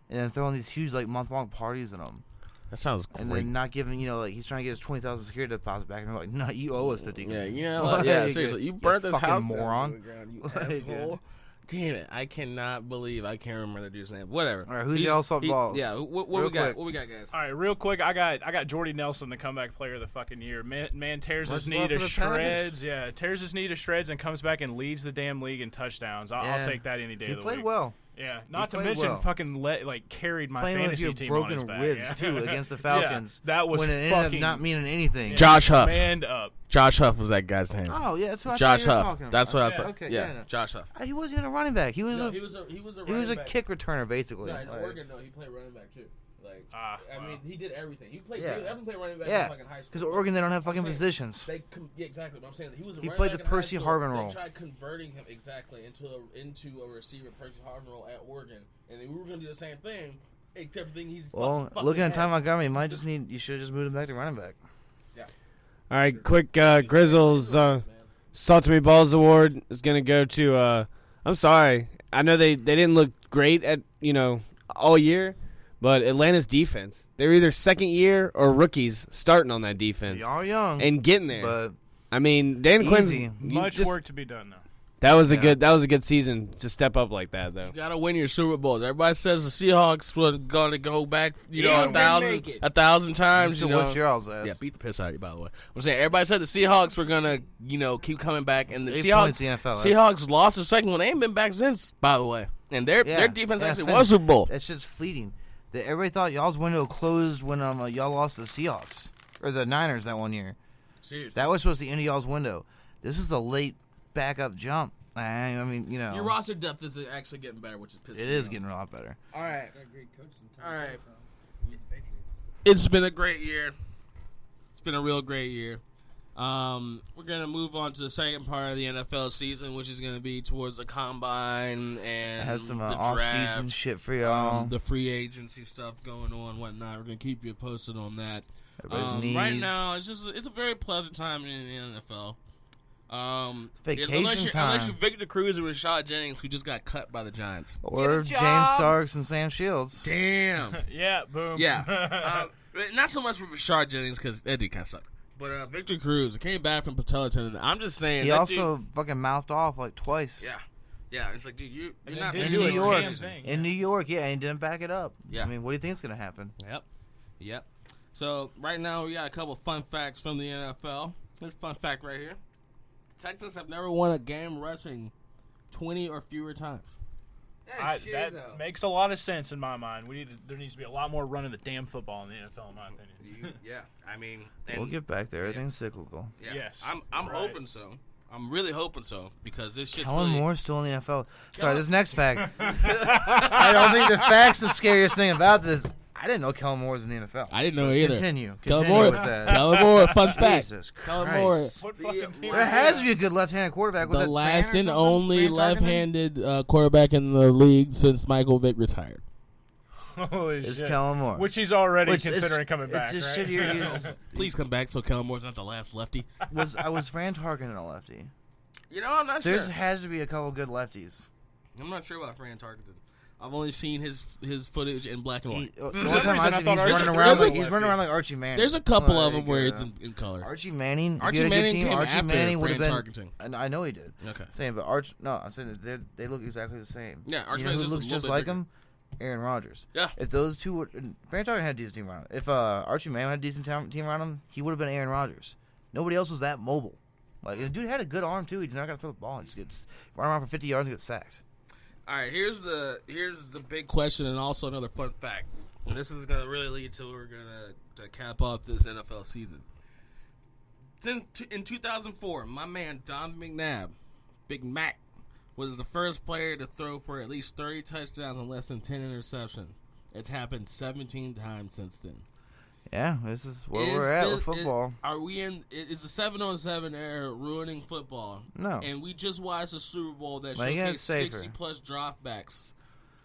and then throwing these huge month-long parties in them. That sounds And great. then not giving, he's trying to get his 20,000 security deposit back, and they're like, "No, you owe us 50." Yeah, Like, yeah, seriously. You burnt this fucking house down moron. to the ground, you Like, asshole. Damn it. I cannot believe I can't remember the dude's name. Whatever. All right, who's y'all salt balls? Yeah, what Real we got? quick. What we got, guys? All right, real quick, I got Jordy Nelson, the comeback player of the fucking year. Man tears Much his knee love to for the shreds. Yeah, tears his knee to shreds and comes back and leads the damn league in touchdowns. I'll Yeah. take that any day He of the played week. well. Yeah, not to played mention well. fucking carried my Playing with fantasy your team on his broken back. ribs yeah. too against the Falcons. Yeah, that was when it ended up fucking not meaning anything. Josh Huff. manned up. Josh Huff was that guy's name. Oh yeah, that's what Josh I thought you were Huff. talking about. That's what I was. Okay, Yeah, no. Josh Huff. He wasn't even a running back. He was No, a he was a kick returner basically. No, in Like, Oregon, no, he played running back too. Like, wow. I mean, he did everything. He played. Yeah. He played running back Yeah, in fucking high school. because Oregon, they don't have fucking I'm saying, positions. Yeah, exactly. But I'm saying that he was. He running played back the in high Percy school. Harvin They role. tried converting him exactly into a receiver, Percy Harvin role at Oregon, and then we were going to do the same thing. Except everything he's fucking Looking at had. Ty Montgomery, you should have just moved him back to running back. All right, quick Grizzles Salt to Me Balls Award is going to go to I'm sorry. I know they didn't look great at, all year, but Atlanta's defense. They're either second year or rookies starting on that defense. Y'all young and getting there. but I mean, Dan Quinn's Much work to be done now. That was a good season to step up like that, though. You gotta win your Super Bowls. Everybody says the Seahawks were gonna go back, a thousand times. to whip y'all's ass. Yeah, beat the piss out of you. By the way, I'm saying everybody said the Seahawks were gonna, keep coming back, and the It's 8 Seahawks, points in the NFL. Seahawks lost the second one. They ain't been back since. By the way, and their defense actually won Super Bowl. That shit's fleeting. Everybody thought y'all's window closed when y'all lost to the Seahawks or the Niners that one year. Seriously, That was supposed to be the end of y'all's window. This was a late backup jump. I mean, your roster depth is actually getting better, which is pissing. it is getting a lot better. All right. All right. It's been a great year. It's been a real great year. We're gonna move on to the second part of the NFL season, which is gonna be towards the combine and Have some the off-season draft, shit for y'all. the free agency stuff going on, whatnot. We're gonna keep you posted on that. Everybody's Right knees. now, it's a very pleasant time in the NFL. Vacation unless you're time. Victor Cruz or Rashad Jennings, who just got cut by the Giants. Or Get a James job. Starks and Sam Shields. Damn. Yeah, boom. Yeah. Not so much with Rashad Jennings because that dude kind of sucked. But Victor Cruz came back from patella tendon. I'm just saying. He that also fucking mouthed off like twice. Dude, yeah. It's like, dude, you're And not didn't in do New a York. damn thing. In New York, and he didn't back it up. Yeah. I mean, what do you think is going to happen? Yep. So right now we got a couple fun facts from the NFL. Here's a fun fact right here. Texans have never won a game rushing 20 or fewer times. That makes a lot of sense in my mind. There needs to be a lot more running the damn football in the NFL, in my opinion. Yeah. I mean, We'll get back there. Everything's cyclical. yeah. Yes, I'm right. hoping so. I'm really hoping so because this shit's Kellen really... Moore's still in the NFL. Sorry, this next fact. I don't think the fact's the scariest thing about this. I didn't know Kellen Moore was in the NFL. I didn't know it either. Continue Kellen Moore. with that. Kellen Moore. Fun fact. Jesus Kellen Christ. Moore. What fucking team? There has to be a good left-handed quarterback. Was The that last Fran or and something? only Fran Tarkenton? left-handed quarterback in the league since Michael Vick retired. Holy It's shit. Kellen Moore. Which he's already Which considering coming back, It's just right? shittier. Please come back so Kellen Moore's not the last lefty. Was Fran Tarkenton a lefty? I'm not There sure. has to be a couple good lefties. I'm not sure about Fran Tarkenton. I've only seen his footage in black and white. The only some time reason I I see thought he's Archie running was around a like he's running lefty. around like Archie Manning. There's a couple of them Like, where it's in color. Archie Manning. Archie if you had a Manning good team, came Archie after Manning would have Fran been. Tarkenton. And I know he did. Okay. Saying, but I'm saying that they look exactly the same. Yeah, Archie you know Manning's who just looks a just little like bit him? Aaron Rodgers. Yeah. If those two would, Fran Tarkenton had a decent team around him. If Archie Manning had a decent team around him, he would have been Aaron Rodgers. Nobody else was that mobile. Like the dude had a good arm too. He's not gonna throw the ball. He just gets run around for 50 yards and get sacked. All right, here's the big question and also another fun fact. And this is gonna really lead to we're gonna cap off this NFL season. In 2004, my man Don McNabb, Big Mac, was the first player to throw for at least 30 touchdowns and less than 10 interceptions. It's happened 17 times since then. Yeah, this is where we're at with football. Are we in? Is the 7-on-7 era ruining football? No. And we just watched a Super Bowl that Making it showcased safer. 60+ dropbacks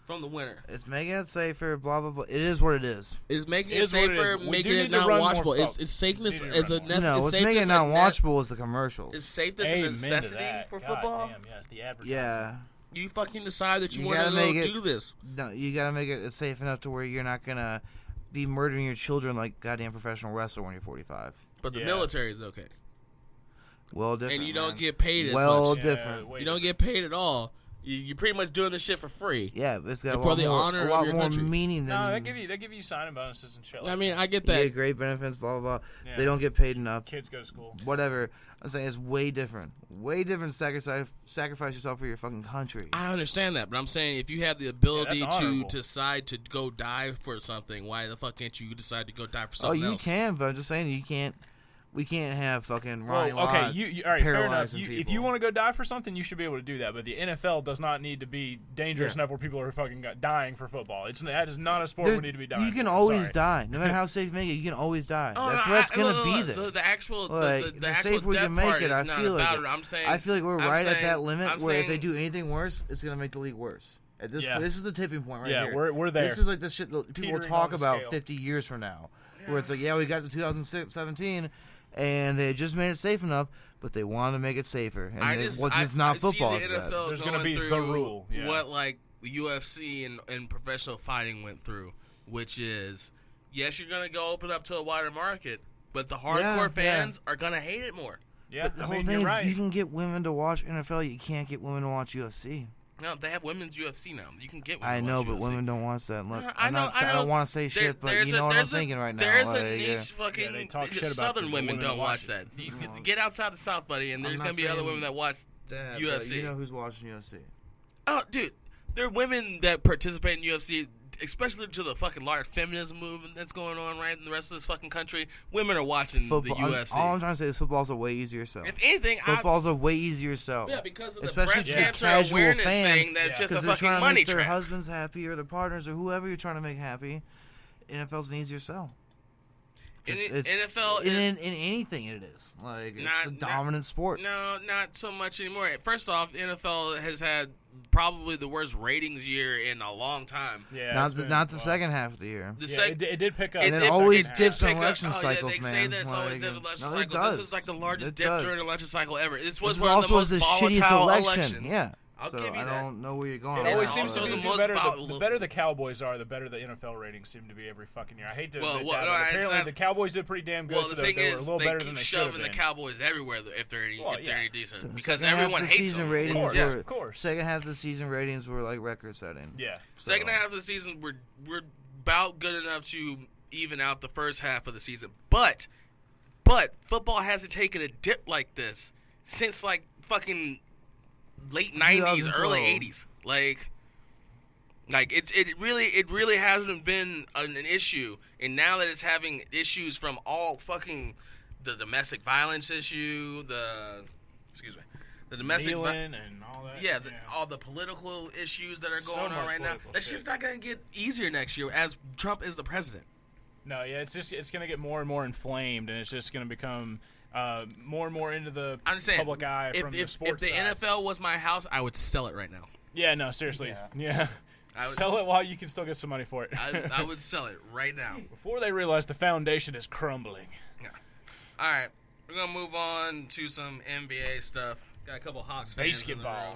from the winner. It's making it safer. Blah blah blah. It is what it is. It's making It it is what it safer, is, but we making do it need to not run more watchable. folk. It's safeness We need to as a run more. necessity. No, what's making it not watchable is the commercials. Is safeness a Amen to necessity that. for God football? Damn, yes, the advertising. Yeah. You fucking decide that you You want to gotta make it- do this. No, you gotta make it safe enough to where you're not gonna be murdering your children like goddamn professional wrestler when you're 45. But the Yeah. military is okay, Well different. and you don't man. get paid as well much. different. wait You don't get paid at all. You're pretty much doing this shit for free. Yeah, it's got a For lot the more, honor a of lot your more country. meaning than. No, they give you signing bonuses and shit. Like I mean, I get you that. get great benefits. Blah blah blah. Yeah. They don't get paid enough. kids go to school. Whatever. I'm saying it's way different. Way different. Sacrifice yourself for your fucking country. I understand that, but I'm saying if you have the ability that's to honorable. decide to go die for something, why the fuck can't you decide to go die for Oh, something you else? can, but I'm just saying you can't. We can't have fucking Ronnie Well, okay, Lott you all right, fair enough. paralyzing If people. you want to go die for something, you should be able to do that. But the NFL does not need to be dangerous enough where people are fucking dying for football. That is not a sport we need to be dying. You can for. always Sorry. die, no matter how safe you make it. You can always die. Oh, That no, threat's gonna be look, there. The actual, Like, the safer actual we death can make part it, is I not feel like about it. it. I'm saying. I feel like we're I'm right at saying- that limit I'm where if saying- they do anything worse, it's gonna make the league worse. At this, this is the tipping point right Yeah, here. we're there. This is like the shit that people will Teetering talk on the about scale. 50 years from now, where it's like, yeah, we got to 2017, and they just made it safe enough, but they wanted to make it safer, and it's not football. I see the after that. NFL There's going gonna be through the rule, yeah. what like the UFC and professional fighting went through, which is yes, you're gonna go open up to a wider market, but the hardcore fans are gonna hate it more. Yeah, But the I whole mean, thing you're is, right. you can get women to watch NFL. You can't get women to watch UFC. No, they have women's UFC now. You can get. I women to know, watch but UFC. women don't watch that. Look, I know. I don't want to say shit, but you know what I'm thinking right now. There's a like, niche fucking. they talk shit about Southern the women women don't that watch watch that. it. You get outside the South, buddy, and I'm there's not gonna be other saying women that watch that, but UFC. you know who's watching UFC? Oh, dude, there are women that participate in UFC, especially to the fucking large feminism movement that's going on right in the rest of this fucking country. Women are watching Football. the UFC. All I'm trying to say is football's a way easier sell. If anything, Football's a way easier sell. yeah, because of the Especially breast to the cancer casual awareness fan, thing that's just a because they're fucking trying to money make their trap. husbands happy or their partners or whoever you're trying to make happy. NFL's an easier sell. NFL in anything it is like it's the dominant sport. No, not so much anymore. First off, the NFL has had probably the worst ratings year in a long time. Yeah, not the second half of the year. It did pick up. And the it always second dips half. in election cycles, they man. say that it's always Like, in election no, it cycles. does. This is like the largest It dip does. during an election cycle ever. This This was one of the also most the volatile shittiest election. elections. Yeah. I'll So give you I that. don't know where you're going. It with always that. seems to also be the most better. volatile. The better the Cowboys are, the better the NFL ratings seem to be every fucking year. I hate to Well, admit well, that, no, but it's apparently not- the Cowboys did pretty damn good. Well, so the thing they were a is, little they better keep than they should have shoving the been. Cowboys everywhere if they're Well, any yeah. decent So the because second half everyone of the hates season them. ratings course, were of course. second half of the season ratings were like record setting. Yeah. So, Second half of the season, we're about good enough to even out the first half of the season. But football hasn't taken a dip like this since like fucking late 90s, early 80s. Like it really hasn't been an issue. And now that it's having issues from all fucking the domestic violence issue, the domestic Kneeling and all that. yeah, all the political issues that are So going on much right now. political That's shit. just not going to get easier next year as Trump is the president. No, yeah, it's going to get more and more inflamed, and it's just going to become more and more into the I'm just saying, public eye from the if sports the side. NFL was my house, I would sell it right now. Yeah, no, seriously. Yeah. I would- Sell it while you can still get some money for it. I would sell it right now. Before they realize the foundation is crumbling. Yeah. All right, we're gonna move on to some NBA stuff. Got a couple Hawks fans Basketball.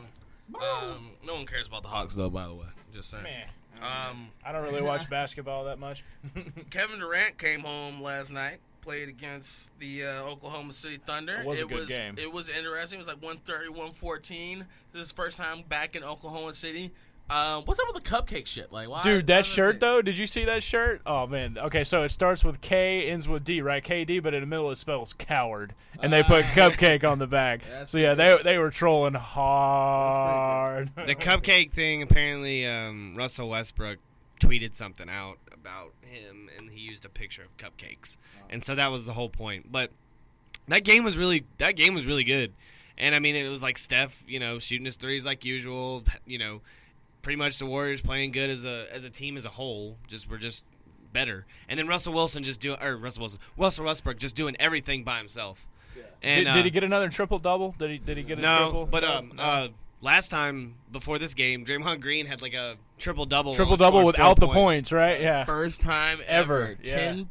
in the room. No one cares about the Hawks though, by the way. Just saying. Man. Um, I don't really watch basketball that much. Kevin Durant came home last night. Played against the Oklahoma City Thunder. It was a good game. It was interesting. It was like 130-114. This is his first time back in Oklahoma City. What's up with the cupcake shit? Like, why? Dude, that shirt though, did you see that shirt? Oh man. Okay, so it starts with K, ends with D, right? KD, but in the middle it spells coward, and they put cupcake on the back. So yeah, they were trolling hard. The cupcake thing, apparently Russell Westbrook tweeted something out about him, and he used a picture of cupcakes. And so that was the whole point. But that game was really good. And I mean, it was like Steph, shooting his threes like usual, pretty much the Warriors playing good as a team as a whole. We're just better. And then Russell Westbrook just doing everything by himself. Yeah. And did he get another triple double? Did he get his triple? But last time before this game, Draymond Green had like a triple double without the points, right? Yeah. First time ever. Yeah.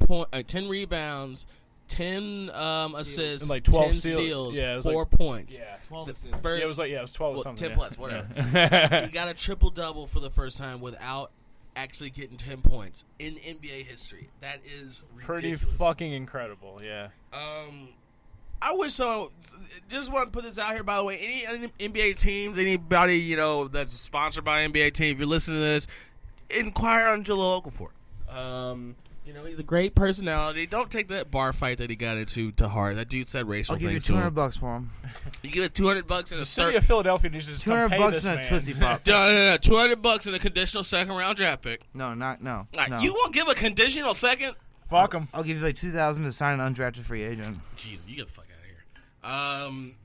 10 rebounds, 10 assists, And like 12 10 steals. Yeah, it was 4 points. Yeah. 12 The assists. first- It was 12 or something. 10 plus, whatever. Yeah. He got a triple double for the first time without actually getting 10 points in NBA history. That is Pretty ridiculous. fucking incredible, yeah. I wish so. Just want to put this out here, by the way. Any NBA teams, anybody that's sponsored by an NBA team, if you're listening to this, inquire on Jaleel Okafor. He's a great personality. Don't take that bar fight that he got into to heart. That dude said racial I'll give you things to him. $200 for him. You give it $200 in a The city of Philadelphia needs to just come pay $200 this and a man. Tootsie Pop. $200 in a conditional second round draft pick. No. You won't give a conditional second? Fuck him. I'll give you like $2,000 to sign an undrafted free agent. Jesus, you get the fuck out of here. I mean,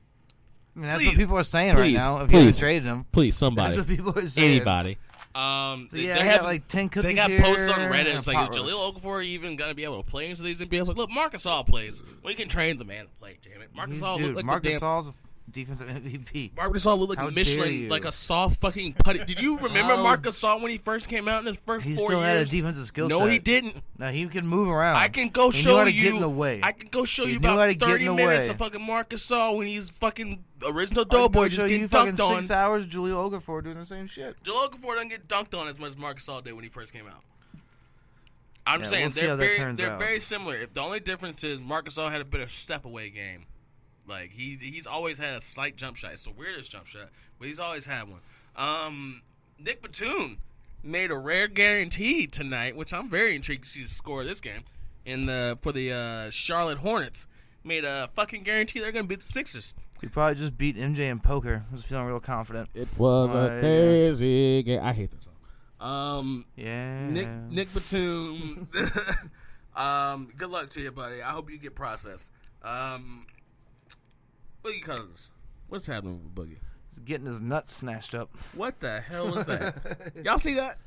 that's Please. what people are saying right Please. now. If you haven't traded him, Please, that's somebody, what people are saying. anybody. So They yeah, I have got like 10 cookies They got here posts on and Reddit. a It's like, pot is roast. Jaleel Okafor even gonna be able to play into these NBA? I was like, look, Marcus All plays. We can train the man to play. Damn it, Marcus All Dude, looked like Marcus the damn. All's a defensive MVP. Marcus All looked like How a dare Michelin, you. like a soft fucking putty. Did you remember How- Marcus All when he first came out in his first He 4 still years? had a defensive skill set. No, he didn't. No, he can move around. I can go He knew show how to you. get in the way. I can go show He you knew how about to get 30 in the minutes way. of fucking Marcus All when he's fucking original I can doughboy show just getting you fucking dunked on. 6 hours. Jaleel Okafor doing the same shit. Jaleel Okafor doesn't get dunked on as much as Marcus All did when he first came out. I'm Yeah, saying we'll see they're how that very turns out. very similar. If the only difference is Marcus All had a better step away game. Like he's always had a slight jump shot. It's the weirdest jump shot, but he's always had one. Nick Batum made a rare guarantee tonight, which I'm very intrigued to see the score of this game. For the Charlotte Hornets, made a fucking guarantee they're gonna beat the Sixers. He probably just beat MJ in poker. I was feeling real confident. It was a crazy game. I hate this song. Yeah. Nick Batum. Good luck to you, buddy. I hope you get processed. Boogie Cousins. What's happening with Boogie? He's getting his nuts snatched up. What the hell is that? Y'all see that?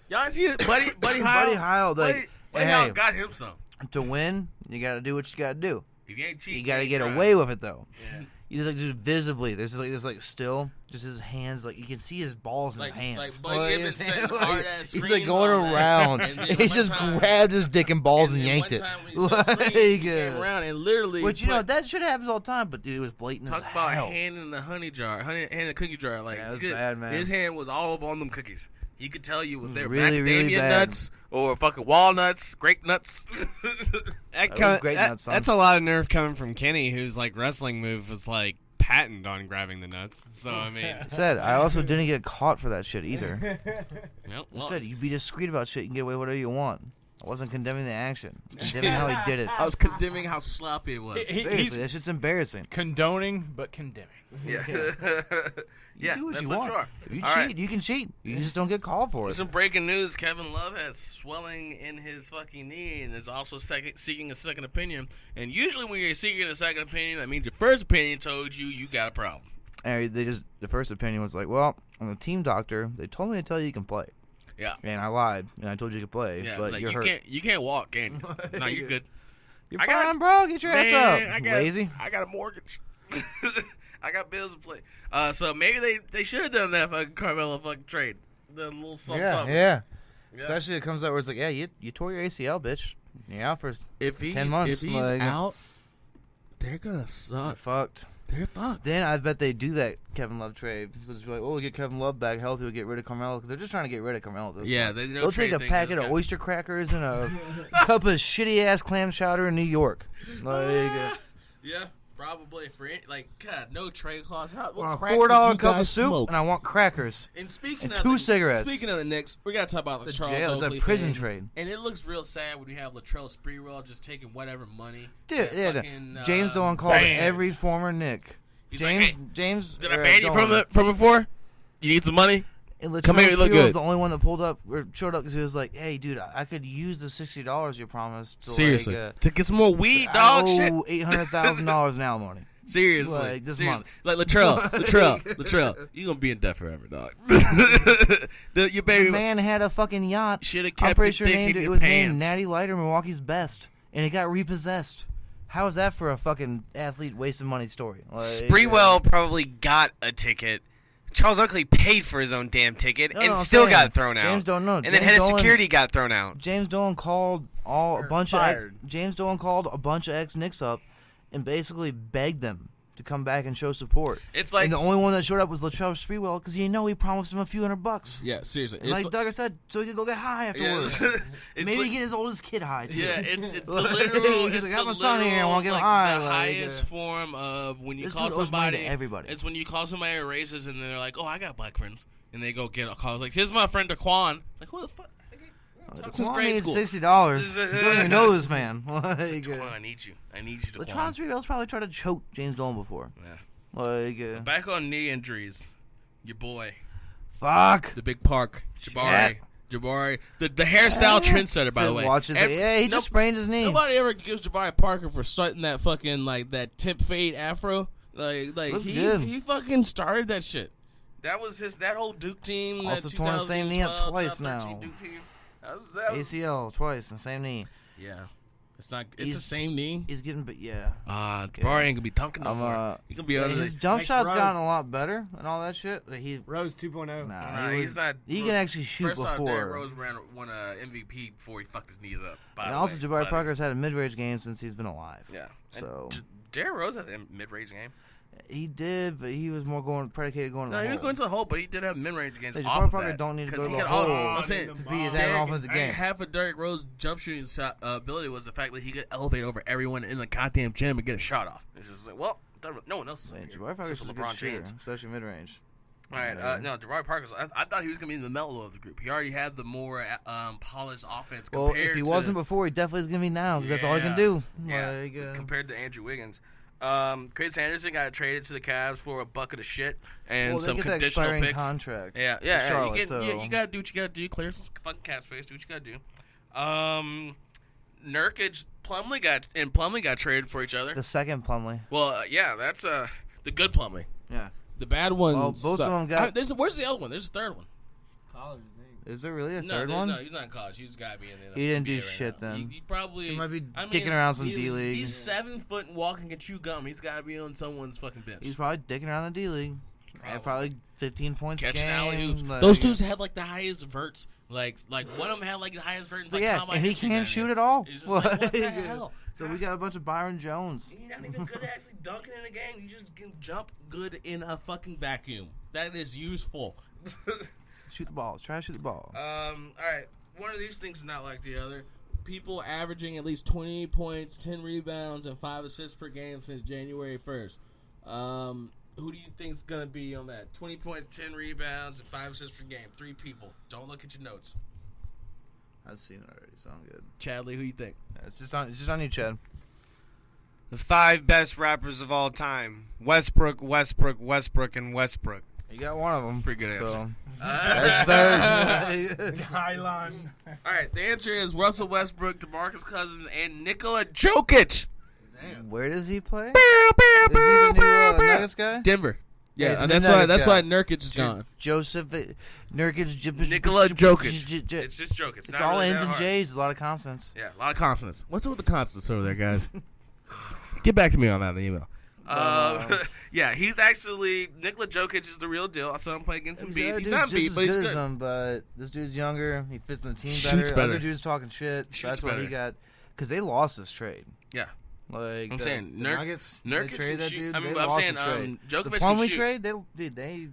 Y'all see it? Buddy Heil? Buddy Heil, like, Buddy hey. Heil got him some. To win, you got to do what you got to do. If you ain't cheating, You got to ain't get trying. away with it though. Yeah. He's like just visibly. There's like still, just his hands. Like you can see his balls in his hands. Like Buddy Gibbons his setting hand, hard-ass he's like screens going on that. around. And then He one just time- grabbed his dick and balls and then yanked one it. time when he set screens, he came Like, around and literally But you know put- that shit happens all the time. But dude, it was blatant. talk as about hell. hand in the honey jar, hand in the cookie jar. Like Yeah, it was good- bad, man. his hand was all up on them cookies. He could tell you if they were really, really macadamia bad. nuts or fucking walnuts, grape nuts. was great nuts, son. That's a lot of nerve coming from Kenny, whose like wrestling move was like patent on grabbing the nuts. So I mean, I said I also didn't get caught for that shit either. Yep, I said you be discreet about shit. You can get away with whatever you want. I wasn't condemning the action. I was condemning how he did it. I was condemning how sloppy it was. Seriously, He's that shit's embarrassing. condoning but condemning. Yeah, You do what that's you what want. you are. If you All cheat, right. you can cheat. You just don't get called for it. Some breaking news: Kevin Love has swelling in his fucking knee, and is also seeking a second opinion. And usually, when you're seeking a second opinion, that means your first opinion told you got a problem. And the first opinion was like, well, I'm a team doctor. They told me to tell you can play. Yeah, And I lied, and I told you could play, yeah. but Like, you're you hurt. can't walk, can you? No, you're good. You're I got- fine, bro. Get your ass Man, up. Lazy. I got a mortgage. I got bills to play. So maybe they should have done that fucking Carmelo fucking trade. The little something. Yeah. Yeah. Especially if it comes out where it's like, yeah, you tore your ACL, bitch. You're out for If 10 months. if he's like, out, they're gonna you're suck. fucked. They're fucked. Then I bet they do that Kevin Love trade. So just be like, oh, we'll get Kevin Love back healthy. We'll get rid of Carmelo. Because they're just trying to get rid of Carmelo. This Yeah, time. they know They'll trade take a thing packet is of good. oyster crackers and a cup of shitty-ass clam chowder in New York. Like, Yeah, probably for it. Like, God, no trade clause. I want a $4 cup of soup, and I want crackers. And speaking and of 2 cigarettes. Speaking of the Knicks, we gotta talk about the It's a Charles jail. It's a Oakley prison thing. trade. And it looks real sad when you have Latrell Sprewell just taking whatever money. Dude, that yeah, fucking, James Dolan called bam. every former Knick. He's James, like, hey, James. Did I ban you from before? You need some money? And Latrell Come here, you look Sprewell was good. the only one that pulled up or showed up because he was like, "Hey, dude, I could use the $60 you promised to Seriously, like, to get some more weed, I dog. Shit. owe $800,000 in alimony." Seriously, Like, this seriously. month. Like Latrell, you gonna be in debt forever, dog. Your The baby man had a fucking yacht. should have I'm kept pretty your sure dick named in it your was pants. named Natty Lighter, Milwaukee's best, and it got repossessed. How is that for a fucking athlete wasting money story? Like, Sprewell probably got a ticket. Charles Oakley paid for his own damn ticket No, and no, I'm still saying, got thrown out. James don't know. And then James head of Dolan- security got thrown out. James Dolan called a bunch fired. of James Dolan called a bunch of ex-Knicks up and basically begged them to come back and show support. It's like And the only one that showed up was Latrell Sprewell because he promised him a few $100. yeah, seriously. And like Douglas said, so he could go get high afterwards. It's Maybe like- get his oldest kid high too. Yeah, it's the Like, literal. he's It's like, the "I got my son here, I literal, wanna get him like, high," the like, highest form of when you This call dude owes money to somebody. everybody. It's when you call somebody a racist and they're like, "Oh, I got black friends," and they go get a call. Like, here's my friend Daquan. Like, who the fuck? Since Daquan grade needs school. $60. You don't even know this man. Like, Daquan, I need you. I need you, Latrell Daquan. Sprewell's probably tried to choke James Dolan before. Yeah. Like, Back on knee injuries, your boy, fuck. the big park, Jabari. Jabari, the hairstyle trendsetter, by the way. Watches he just sprained his knee. Nobody ever gives Jabari Parker for starting that fucking that tip fade afro. He fucking started that shit. That was that whole Duke team. Also torn the same knee up twice now. Duke team. That was, ACL twice in the same knee. Yeah. It's the same knee. He's getting, Jabari ain't gonna be dunking no more. He gonna be his jump shot's gotten a lot better and all that shit. Rose 2.0. Nah, he's not. He can actually shoot first before. Derrick Rose won a MVP before he fucked his knees up. And also, Jabari Parker's had a mid-range game since he's been alive. Yeah. So Derrick Rose had a mid-range game. He did, but he was more predicated going to the hole. No, he was going to the hole, but he did have mid-range games. Jabari Parker don't need to go to the hole to be his offensive game. Half of Derrick Rose's jump shooting ability was the fact that he could elevate over everyone in the goddamn gym and get a shot off. It's just like, well, no one else is here. Jabari Parker's a good shooter, especially mid-range. All right, no, Jabari Parker's. I thought he was going to be in the middle of the group. He already had the more polished offense compared to... Well, if he wasn't before, he definitely is going to be now, because that's all he can do. Yeah, compared to Andrew Wiggins. Chris Anderson got traded to the Cavs for a bucket of shit and some conditional picks. Contract. Yeah. Charlotte, you gotta do what you gotta do. Clear some fucking cap space. Do what you gotta do. Nurkic, Plumlee got traded for each other. The second Plumlee. Well, that's the good Plumlee. Yeah. The bad one. Well, both of them got. Where's the other one? There's a third one. College. Is there really a third one? No, he's not in college. He's got to be in the He didn't do right shit now. then. He probably. He might be dicking around some D-League. He's 7 foot and walking and chew gum. He's got to be on someone's fucking bench. He's probably dicking around the D-League. Had probably 15 points a catching game. alley-oops. Those dudes had the highest verts. Like one of them had the highest verts. And he can't shoot at all. He's just what the hell? So we got a bunch of Byron Jones. He's not even good at actually dunking in a game. You just can jump good in a fucking vacuum. That is useful. Shoot the ball. Try to shoot the ball. All right. One of these things is not like the other. People averaging at least 20 points, 10 rebounds, and 5 assists per game since January 1st. Who do you think is going to be on that? 20 points, 10 rebounds, and 5 assists per game. 3 people. Don't look at your notes. I've seen it already, so I'm good. Chadley, who you think? Yeah, it's just on you, Chad. The 5 best rappers of all time: Westbrook, and Westbrook. You got one of them. Pretty good answer. So. That's better. Dylan. All right, the answer is Russell Westbrook, DeMarcus Cousins, and Nikola Jokic. Where does he play? Is he the new Nuggets guy? Denver. Yeah, and he's that's why Nurkic is gone. Joseph Nurkic. Nikola Jokic. It's just Jokic. It's all N's and J's. A lot of consonants. Yeah, a lot of consonants. What's up with the consonants over there, guys? Get back to me on that in the email. Yeah, he's actually Nikola Jokic is the real deal. I saw him play against Embiid. He's not Embiid, but he's good. Him, but this dude's younger. He fits in the team Shoots better. Other dudes talking shit. That's why he got. Because they lost this trade. Yeah. Like I'm saying, the Nuggets, Nurkic they traded that dude. I'm lost saying, the trade. Jokic the Plumlee trade,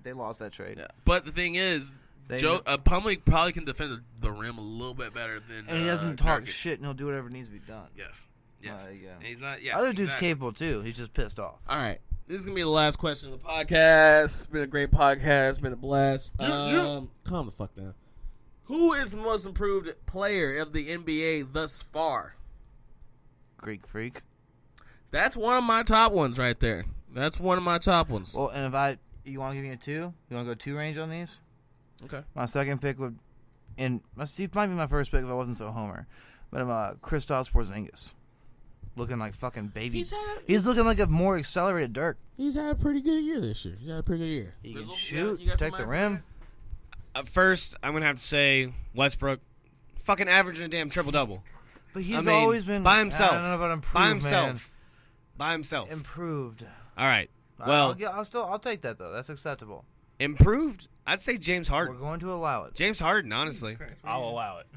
they lost that trade. Yeah. But the thing is, Plumlee probably can defend the rim a little bit better than. And he doesn't talk Nurkic. shit, and he'll do whatever needs to be done. Yes. Yes. Yeah. And he's not. Yeah. Other dude's capable too. He's just pissed off. All right. This is gonna be the last question of the podcast. It's been a great podcast. It's been a blast. Calm the fuck down. Who is the most improved player of the NBA thus far? Greek Freak. That's one of my top ones right there. That's one of my top ones. Well, and you want to give me a 2? You want to go 2 range on these? Okay. My second pick would, and Steve might be my first pick if I wasn't so homer, but I'm Kristaps Porzingis, looking like fucking baby. He's looking like a more accelerated Dirk. He's had a pretty good year this year. He can shoot, protect the rim. First, I'm gonna have to say Westbrook, fucking averaging a damn triple double. But he's always been by himself. I don't know about improved, By himself. Improved. All right. Well, I'll take that though. That's acceptable. Improved? I'd say James Harden. We're going to allow it. James Harden, honestly. I'll allow it.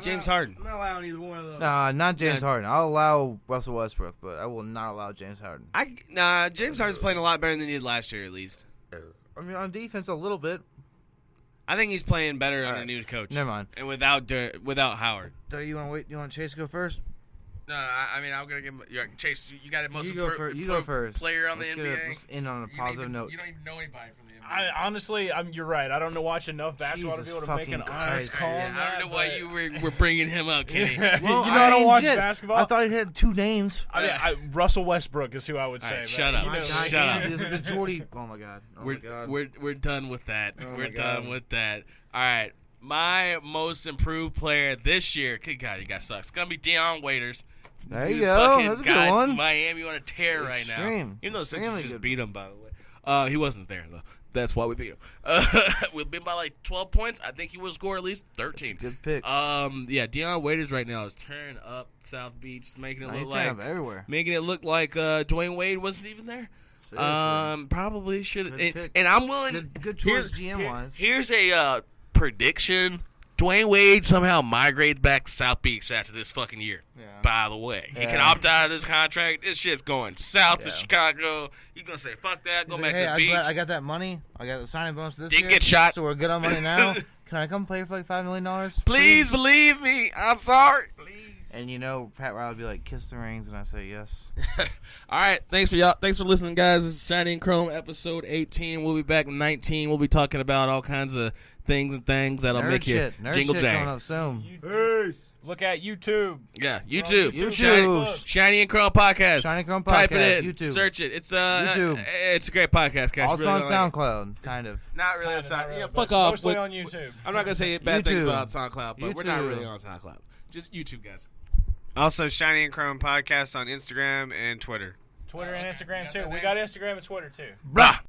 James Harden. I'm not allowing either one of those. Nah, not James Harden. I'll allow Russell Westbrook, but I will not allow James Harden. James Harden's playing a lot better than he did last year, at least. I mean, on defense, a little bit. I think he's playing better under a new coach. Never mind. And without Howard. Do you want to wait? You want Chase to go first? No, I mean, I'm going to give him Chase, you got the most you go first. player on Let's the NBA. Let's end on a positive note. You don't even know anybody from the NBA. Honestly, you're right. I don't know watch enough basketball to be able to make an honest call. I don't know why you were bringing him up, Kenny. Well, I don't watch basketball. I thought he had 2 names. Russell Westbrook is who I would say. Right, shut up. Shut up. This is the Jordy. Oh my god. We're done with that. We're done with that. All right. my most improved player this year, good God, you guys suck. It's going to be Deion Waiters. There Who you go. fucking That's a got good one. Miami on a tear right now. Extreme. Even though the Sixers Extremely just good. beat him, by the way. He wasn't there, though. That's why we beat him. We beat by like 12 points. I think he will score at least 13. Good pick. Yeah, Deion Waiters right now is tearing up South Beach, making it He's look turning like up everywhere. making it look like Dwayne Wade wasn't even there. Seriously. Probably should. Good And, pick. and I'm willing. Good choice GM-wise. Here's a prediction. Dwayne Wade somehow migrates back to South Beach after this fucking year. Yeah. By the way, he Yeah. can opt out of this contract. This shit's going south to Yeah. Chicago. He's gonna say fuck that. Go He's back like, hey, to the beach. I got that money. I got the signing bonus this Didn't year. get shot. So we're good on money now. Can I come play for like $5 million? Please believe me. I'm sorry. Please. And you know, Pat Riley would be like, kiss the rings, and I say yes. All right, thanks for y'all. Thanks for listening, guys. This is Shiny and Chrome episode 18. We'll be back in 19. We'll be talking about all kinds of things that'll Nerd make you shit. Nerd jingle shit coming jang. up soon. Peace. Look at YouTube. Yeah, YouTube. YouTube. Shiny and Chrome podcast. Shiny and Chrome Type podcast, it in. YouTube. Search it. It's YouTube. It's a great podcast, guys. Also really on gonna like it. SoundCloud, kind of. Not really on Kinda, not SoundCloud. really, Yeah, but fuck off. Mostly on YouTube. I'm not gonna say bad things YouTube. about SoundCloud, but we're not YouTube. really on SoundCloud. Just YouTube, guys. Also, Shiny and Chrome podcast on Instagram and Twitter. Twitter and Okay. Instagram You got too. that We name? got Instagram and Twitter too. Bruh.